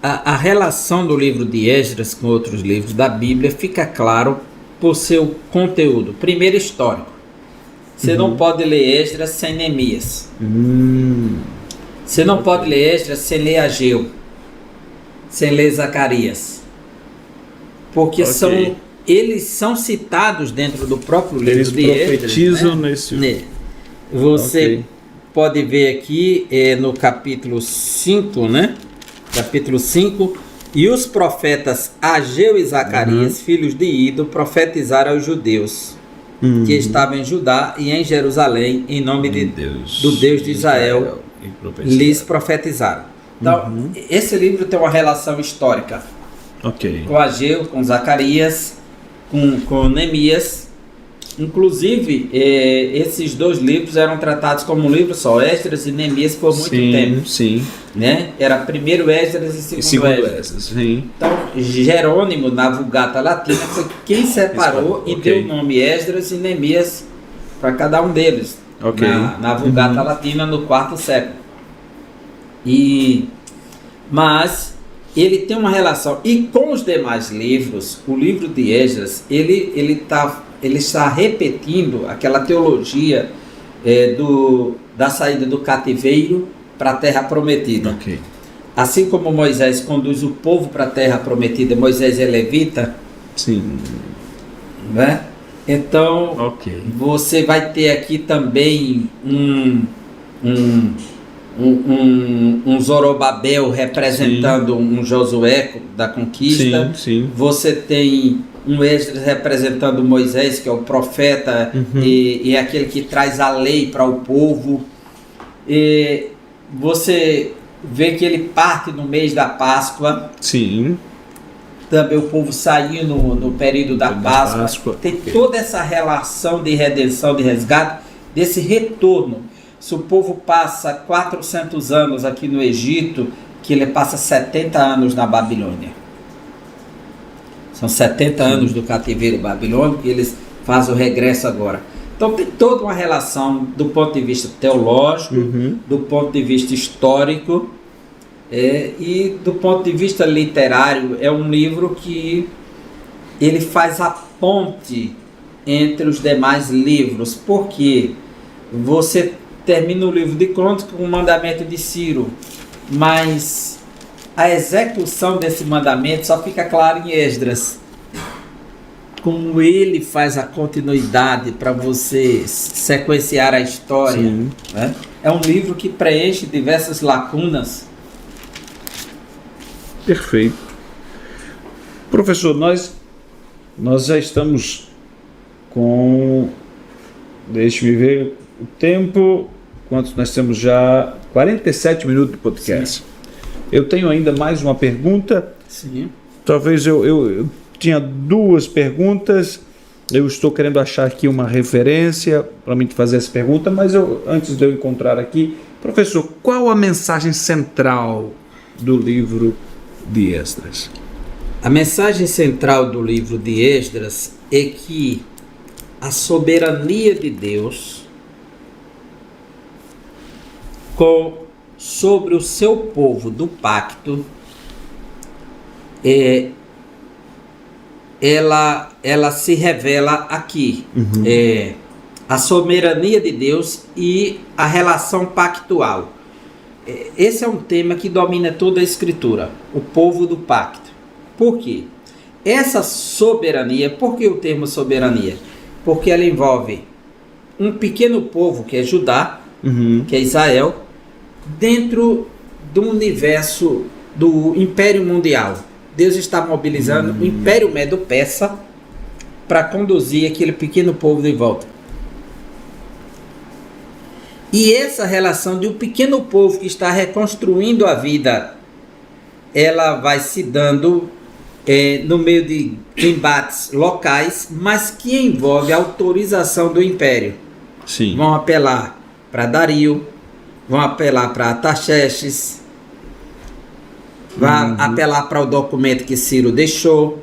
A relação do livro de Esdras com outros livros da Bíblia fica claro por seu conteúdo. Primeiro, histórico. Você não pode ler Esdras sem Neemias. Você não pode ler Esdras sem ler Ageu, sem ler Zacarias. Porque eles são citados dentro do próprio livro de Esdras. Eles profetizam nesse... Você pode ver aqui no capítulo 5, né? Capítulo 5. E os profetas Ageu e Zacarias, filhos de Ido, profetizaram aos judeus. que estava em Judá e em Jerusalém, em nome do Deus de Israel, lhes profetizaram. Então, esse livro tem uma relação histórica com Ageu, com Zacarias, com Neemias. Inclusive, esses dois livros eram tratados como um livro só, Esdras e Neemias, por muito tempo. Sim. Né? Era primeiro Esdras e segundo Esdras. Sim. Então, Jerônimo, na Vulgata Latina, foi quem separou e deu o nome Esdras e Neemias para cada um deles, na Vulgata Latina, no IV século. Mas ele tem uma relação, e com os demais livros, o livro de Esdras, ele está repetindo aquela teologia da saída do cativeiro para a terra prometida. Assim como Moisés conduz o povo para a terra prometida, Moisés é levita. Sim. Né? Então, você vai ter aqui também um Zorobabel representando um Josué da conquista. Sim. Você tem um Esdras representando Moisés, que é o profeta, e é aquele que traz a lei para o povo. E você vê que ele parte no mês da Páscoa. Sim. Também o povo saiu no período da Páscoa. Tem toda essa relação de redenção, de resgate, desse retorno. Se o povo passa 400 anos aqui no Egito, que ele passa 70 anos na Babilônia. São 70 anos do cativeiro babilônico e eles fazem o regresso agora. Então tem toda uma relação do ponto de vista teológico, do ponto de vista histórico e do ponto de vista literário. É um livro que ele faz a ponte entre os demais livros, porque você termina o livro de Crônicas com o mandamento de Ciro, mas a execução desse mandamento só fica clara em Esdras. Como ele faz a continuidade para você sequenciar a história. Né? É um livro que preenche diversas lacunas. Perfeito. Professor, nós já estamos com... Deixe-me ver o tempo. Quantos nós temos já? 47 minutos de podcast. Sim. Eu tenho ainda mais uma pergunta. Sim. Talvez eu tinha duas perguntas. Eu estou querendo achar aqui uma referência para mim fazer essa pergunta, mas antes de eu encontrar aqui, professor, qual a mensagem central do livro de Esdras? A mensagem central do livro de Esdras é que a soberania de Deus sobre o seu povo do pacto, ela se revela aqui. A soberania de Deus e a relação pactual. Esse é um tema que domina toda a Escritura, o povo do pacto. Por quê? Essa soberania, por que o termo soberania? Porque ela envolve um pequeno povo, que é Judá, que é Israel, dentro do universo do Império Mundial. Deus está mobilizando o Império Medo-Persa para conduzir aquele pequeno povo de volta. E essa relação de um pequeno povo que está reconstruindo a vida, ela vai se dando no meio de embates locais, mas que envolve a autorização do Império. Sim. Vão apelar para Dario, vão apelar para Artaxerxes, vão apelar para o documento que Ciro deixou.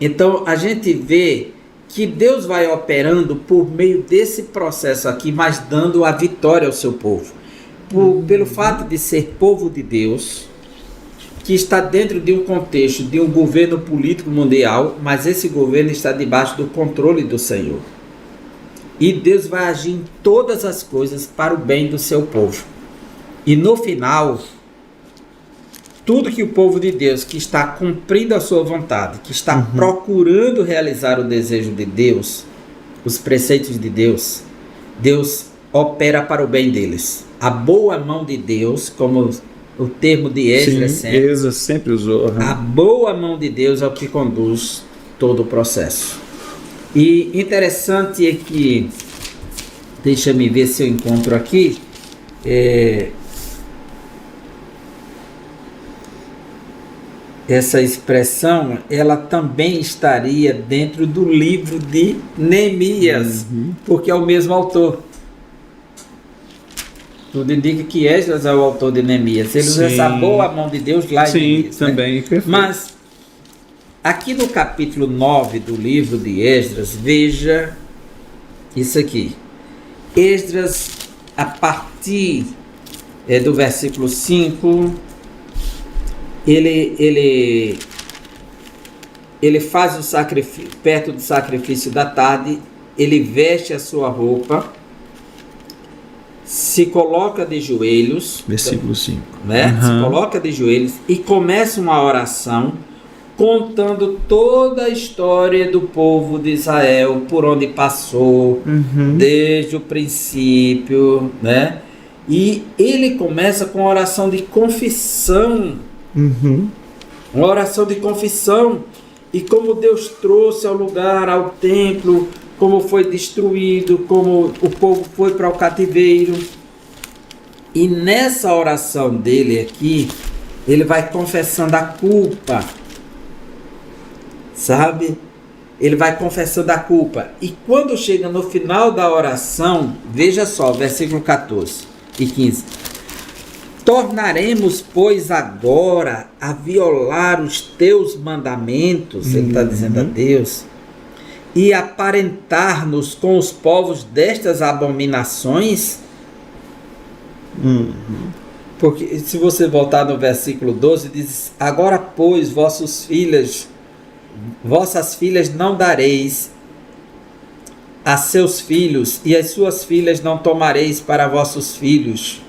Então a gente vê que Deus vai operando por meio desse processo aqui, mas dando a vitória ao seu povo. Pelo fato de ser povo de Deus, que está dentro de um contexto de um governo político mundial, mas esse governo está debaixo do controle do Senhor. E Deus vai agir em todas as coisas para o bem do seu povo. E no final, tudo que o povo de Deus, que está cumprindo a sua vontade, que está procurando realizar o desejo de Deus, os preceitos de Deus, Deus opera para o bem deles. A boa mão de Deus, como o termo de Esdras sempre usou. A boa mão de Deus é o que conduz todo o processo. E interessante é que, deixa-me ver se eu encontro aqui, essa expressão, ela também estaria dentro do livro de Neemias, porque é o mesmo autor. Tudo indica que Esdras é o autor de Neemias. Ele usa a boa mão de Deus lá em Neemias. Sim, também, perfeito. Mas, aqui no capítulo 9 do livro de Esdras, veja isso aqui. Esdras, a partir do versículo 5, ele faz o sacrifício, perto do sacrifício da tarde, ele veste a sua roupa, se coloca de joelhos, versículo 5, né? Se coloca de joelhos e começa uma oração contando toda a história do povo de Israel, por onde passou, desde o princípio, né? E ele começa com uma oração de confissão, uma oração de confissão, e como Deus trouxe ao lugar, ao templo, como foi destruído, como o povo foi para o cativeiro. E nessa oração dele aqui, ele vai confessando a culpa, sabe? Ele vai confessando a culpa. E quando chega no final da oração, veja só, versículo 14 e 15. Tornaremos, pois, agora a violar os teus mandamentos, ele está dizendo a Deus, e aparentar-nos com os povos destas abominações? Porque se você voltar no versículo 12, diz: agora, pois, vossas filhas não dareis a seus filhos, e as suas filhas não tomareis para vossos filhos.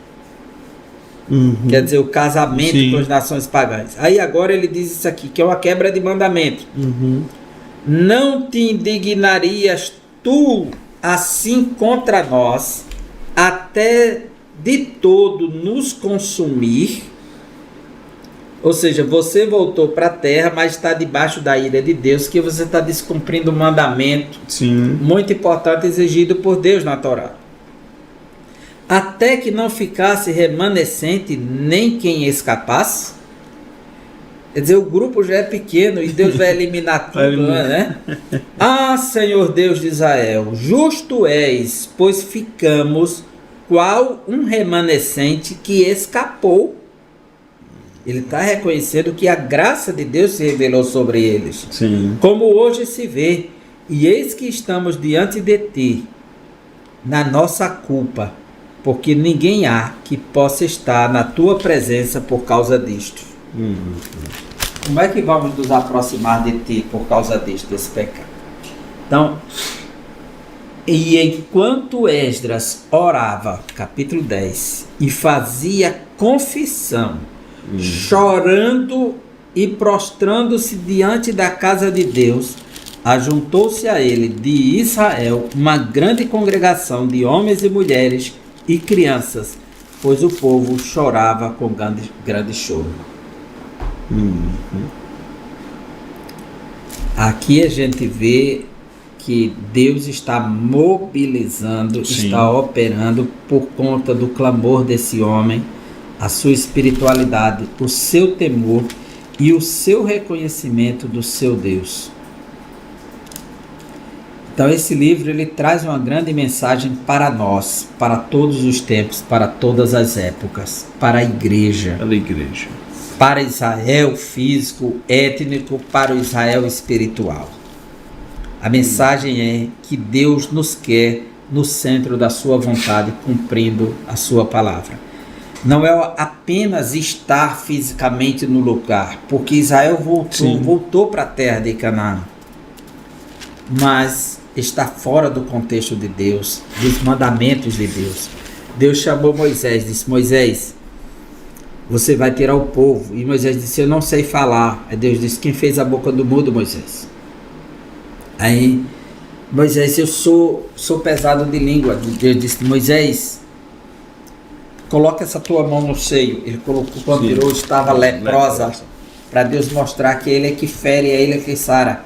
Quer dizer, o casamento com as nações pagãs. Aí agora ele diz isso aqui, que é uma quebra de mandamento. Não te indignarias tu assim contra nós, até de todo nos consumir? Ou seja, você voltou para a terra, mas está debaixo da ira de Deus, que você está descumprindo um mandamento muito importante exigido por Deus na Torá. Até que não ficasse remanescente nem quem escapasse. Quer dizer, o grupo já é pequeno e Deus vai eliminar tudo, né? Ah, Senhor Deus de Israel, justo és, pois ficamos qual um remanescente que escapou. Ele está reconhecendo que a graça de Deus se revelou sobre eles. Como hoje se vê, e eis que estamos diante de ti, na nossa culpa, porque ninguém há que possa estar na tua presença por causa disto. Como é que vamos nos aproximar de ti por causa disto, desse pecado? Então, e enquanto Esdras orava, capítulo 10, e fazia confissão, chorando e prostrando-se diante da casa de Deus, ajuntou-se a ele de Israel uma grande congregação de homens e mulheres e crianças, pois o povo chorava com grande choro. Aqui a gente vê que Deus está mobilizando, está operando por conta do clamor desse homem, a sua espiritualidade, o seu temor e o seu reconhecimento do seu Deus. Então esse livro ele traz uma grande mensagem para nós, para todos os tempos, para todas as épocas, para a igreja. Para Israel físico, étnico, para o Israel espiritual. A mensagem é que Deus nos quer no centro da sua vontade, cumprindo a sua palavra. Não é apenas estar fisicamente no lugar, porque Israel voltou para a terra de Canaã, mas está fora do contexto de Deus, dos mandamentos de Deus. Deus chamou Moisés, disse: Moisés, você vai tirar o povo. E Moisés disse: eu não sei falar. Aí Deus disse: quem fez a boca do mudo, Moisés? Aí Moisés: eu sou pesado de língua. Deus disse: Moisés, coloca essa tua mão no seio. Ele colocou, quando tirou, estava leprosa, para Deus mostrar que ele é que fere, é ele que sara.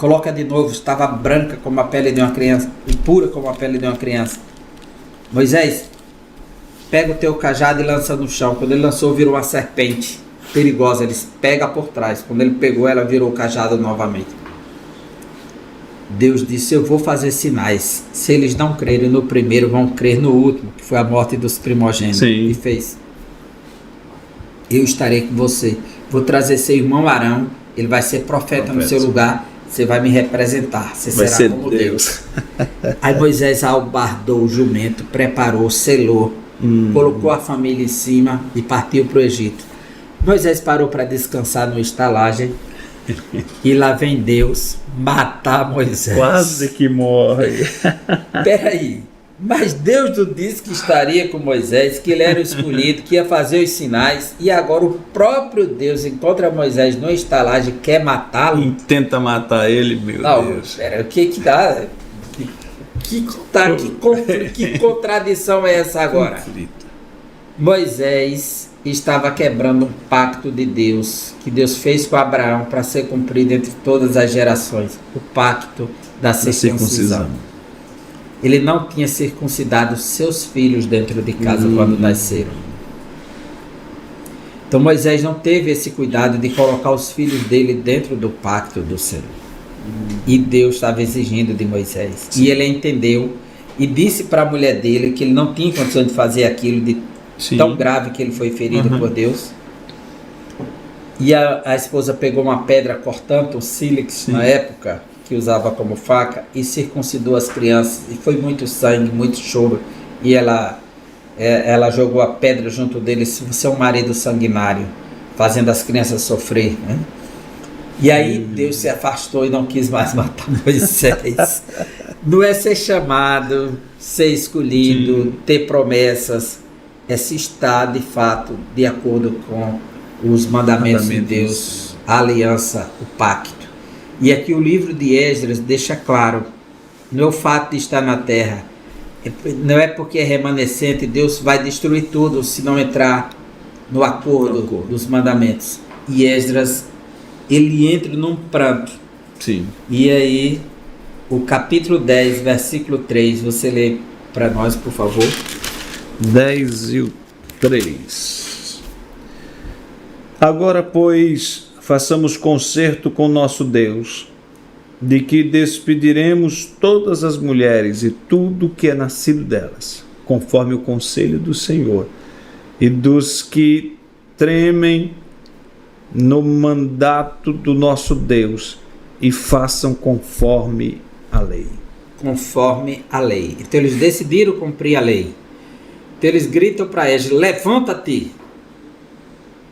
Coloca de novo, estava branca como a pele de uma criança, e pura como a pele de uma criança. Moisés, pega o teu cajado e lança no chão. Quando ele lançou, virou uma serpente perigosa. Ele pega por trás. Quando ele pegou, ela virou o cajado novamente. Deus disse, eu vou fazer sinais. Se eles não crerem no primeiro, vão crer no último, que foi a morte dos primogênitos. Sim. E fez. Eu estarei com você. Vou trazer seu irmão Arão. Ele vai ser profeta no seu lugar. Você vai me representar. Você vai será ser como Deus. Aí Moisés albardou o jumento, preparou, selou, colocou a família em cima e partiu para o Egito. Moisés parou para descansar no estalagem e lá vem Deus matar Moisés. Quase que morre. Peraí, mas Deus não disse que estaria com Moisés, que ele era o escolhido, que ia fazer os sinais, e agora o próprio Deus encontra Moisés no estalagem e quer matá-lo? E tenta matar ele, meu Deus. Pera, o que dá? Que contradição é essa agora? Conflito. Moisés estava quebrando um pacto de Deus, que Deus fez com Abraão para ser cumprido entre todas as gerações, o pacto da circuncisão. Ele não tinha circuncidado seus filhos dentro de casa quando nasceram. Então Moisés não teve esse cuidado de colocar os filhos dele dentro do pacto do Senhor. E Deus estava exigindo de Moisés. Sim. E ele entendeu e disse para a mulher dele que ele não tinha condição de fazer aquilo de tão grave que ele foi ferido por Deus. E a esposa pegou uma pedra cortante, um sílex na época, que usava como faca, e circuncidou as crianças. E foi muito sangue, muito choro. E ela jogou a pedra junto dele, seu marido sanguinário, fazendo as crianças sofrer, né? E aí Deus se afastou e não quis mais matar Moisés. Não é ser chamado, ser escolhido, ter promessas, é se estar de fato de acordo com os mandamentos de Deus, a aliança, o pacto. E aqui o livro de Esdras deixa claro, não é o fato de estar na terra, não é porque é remanescente, Deus vai destruir tudo se não entrar no acordo dos mandamentos. E Esdras, ele entra num pranto. Sim. E aí, o capítulo 10, versículo 3, você lê para nós, por favor. 10 e o 3. Agora, pois, façamos concerto com nosso Deus, de que despediremos todas as mulheres e tudo que é nascido delas, conforme o conselho do Senhor, e dos que tremem no mandato do nosso Deus, e façam conforme a lei. Conforme a lei. Então eles decidiram cumprir a lei. Então eles gritam para Esdras: levanta-te,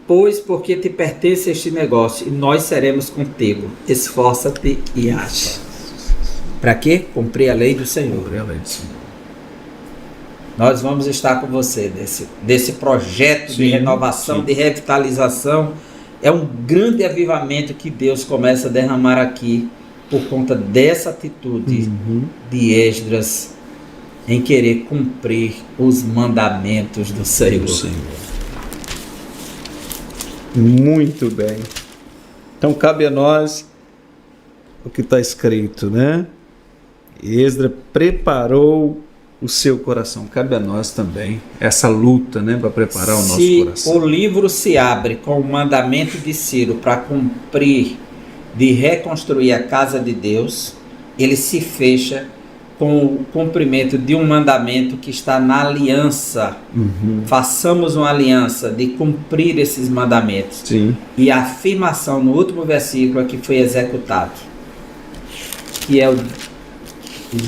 pois porque te pertence este negócio, e nós seremos contigo. Esforça-te e age. Para quê? Cumprir a lei do Senhor. Cumprir a lei do Senhor. Nós vamos estar com você desse projeto de renovação, de revitalização. É um grande avivamento que Deus começa a derramar aqui por conta dessa atitude de Esdras em querer cumprir os mandamentos do Senhor. Muito bem. Então cabe a nós o que está escrito, né? Esdras preparou o seu coração. Cabe a nós também essa luta, né, para preparar o nosso coração. Se o livro se abre com o mandamento de Ciro para cumprir, de reconstruir a casa de Deus, ele se fecha com o cumprimento de um mandamento que está na aliança. Façamos uma aliança de cumprir esses mandamentos. Sim. E a afirmação no último versículo é que foi executado, que é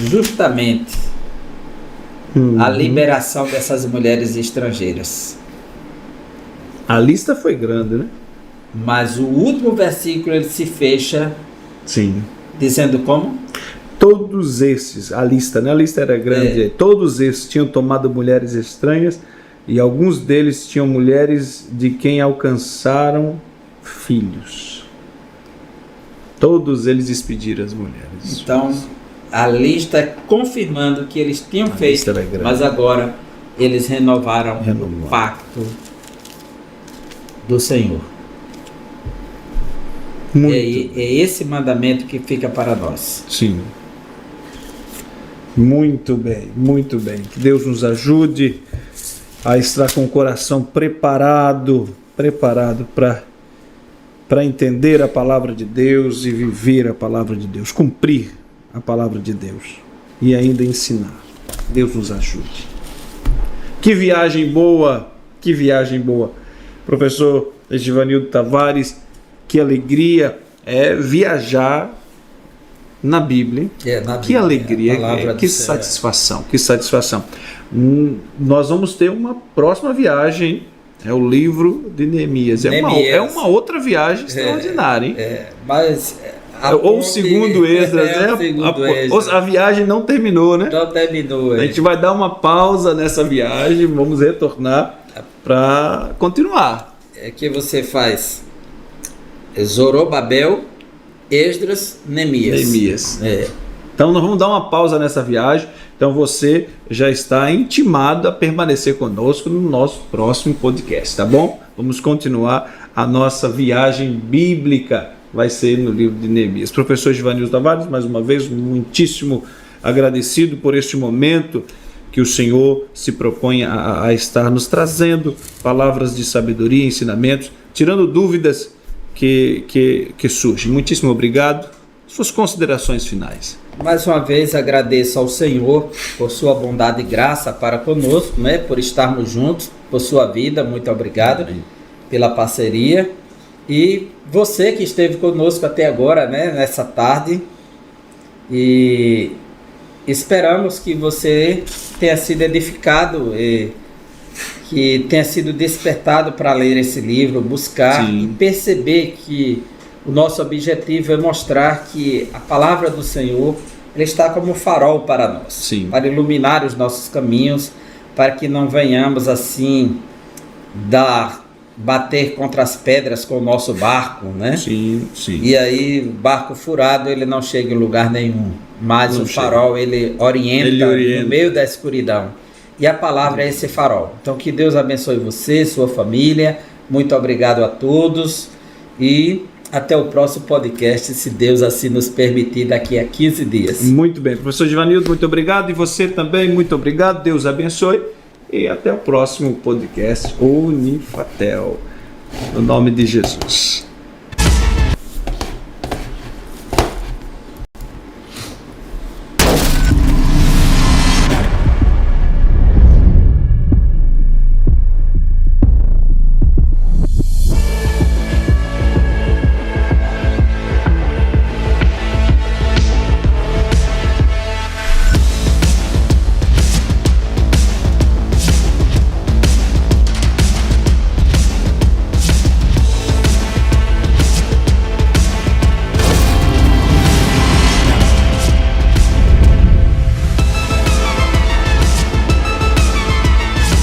justamente a liberação dessas mulheres estrangeiras. A lista foi grande, né? Mas o último versículo ele se fecha dizendo como? Todos esses, a lista, né? A lista era grande. Todos esses tinham tomado mulheres estranhas, e alguns deles tinham mulheres de quem alcançaram filhos. Todos eles despediram as mulheres. Então a lista é confirmando que eles tinham feito, mas agora eles renovaram o pacto do Senhor. Muito. É esse mandamento que fica para nós. Sim. Muito bem, muito bem. Que Deus nos ajude a estar com o coração preparado para entender a palavra de Deus e viver a palavra de Deus, cumprir a palavra de Deus e ainda ensinar. Deus nos ajude. Que viagem boa, que viagem boa. Professor Edivanildo Tavares, que alegria é viajar na Bíblia. Que alegria, que satisfação, que satisfação. Nós vamos ter uma próxima viagem, é o livro de Neemias. É uma outra viagem extraordinária, hein? Ou o segundo Esdras, a viagem não terminou, né? Não terminou. A gente vai dar uma pausa nessa viagem, vamos retornar para continuar. É que você faz Zorobabel, Esdras, Neemias. Então nós vamos dar uma pausa nessa viagem. Então você já está intimado a permanecer conosco no nosso próximo podcast, tá bom? Vamos continuar a nossa viagem bíblica. Vai ser no livro de Neemias. Professor Edivanildo Tavares, mais uma vez, muitíssimo agradecido por este momento que o Senhor se propõe a estar nos trazendo palavras de sabedoria, ensinamentos, tirando dúvidas que surgem. Muitíssimo obrigado. Suas considerações finais. Mais uma vez agradeço ao Senhor por sua bondade e graça para conosco, né? Por estarmos juntos, por sua vida. Muito obrigado pela parceria. E você que esteve conosco até agora, né? Nessa tarde. E esperamos que você tenha sido edificado e que tenha sido despertado para ler esse livro, buscar e perceber que o nosso objetivo é mostrar que a palavra do Senhor ela está como um farol para nós, para iluminar os nossos caminhos, para que não venhamos assim bater contra as pedras com o nosso barco, né? E aí o barco furado ele não chega em lugar nenhum, mas o farol ele orienta no meio da escuridão. E a palavra é esse farol. Então que Deus abençoe você, sua família. Muito obrigado a todos e até o próximo podcast, se Deus assim nos permitir, daqui a 15 dias. Muito bem. Professor Edivanildo, muito obrigado. E você também, muito obrigado. Deus abençoe. E até o próximo podcast Unifatel. No nome de Jesus.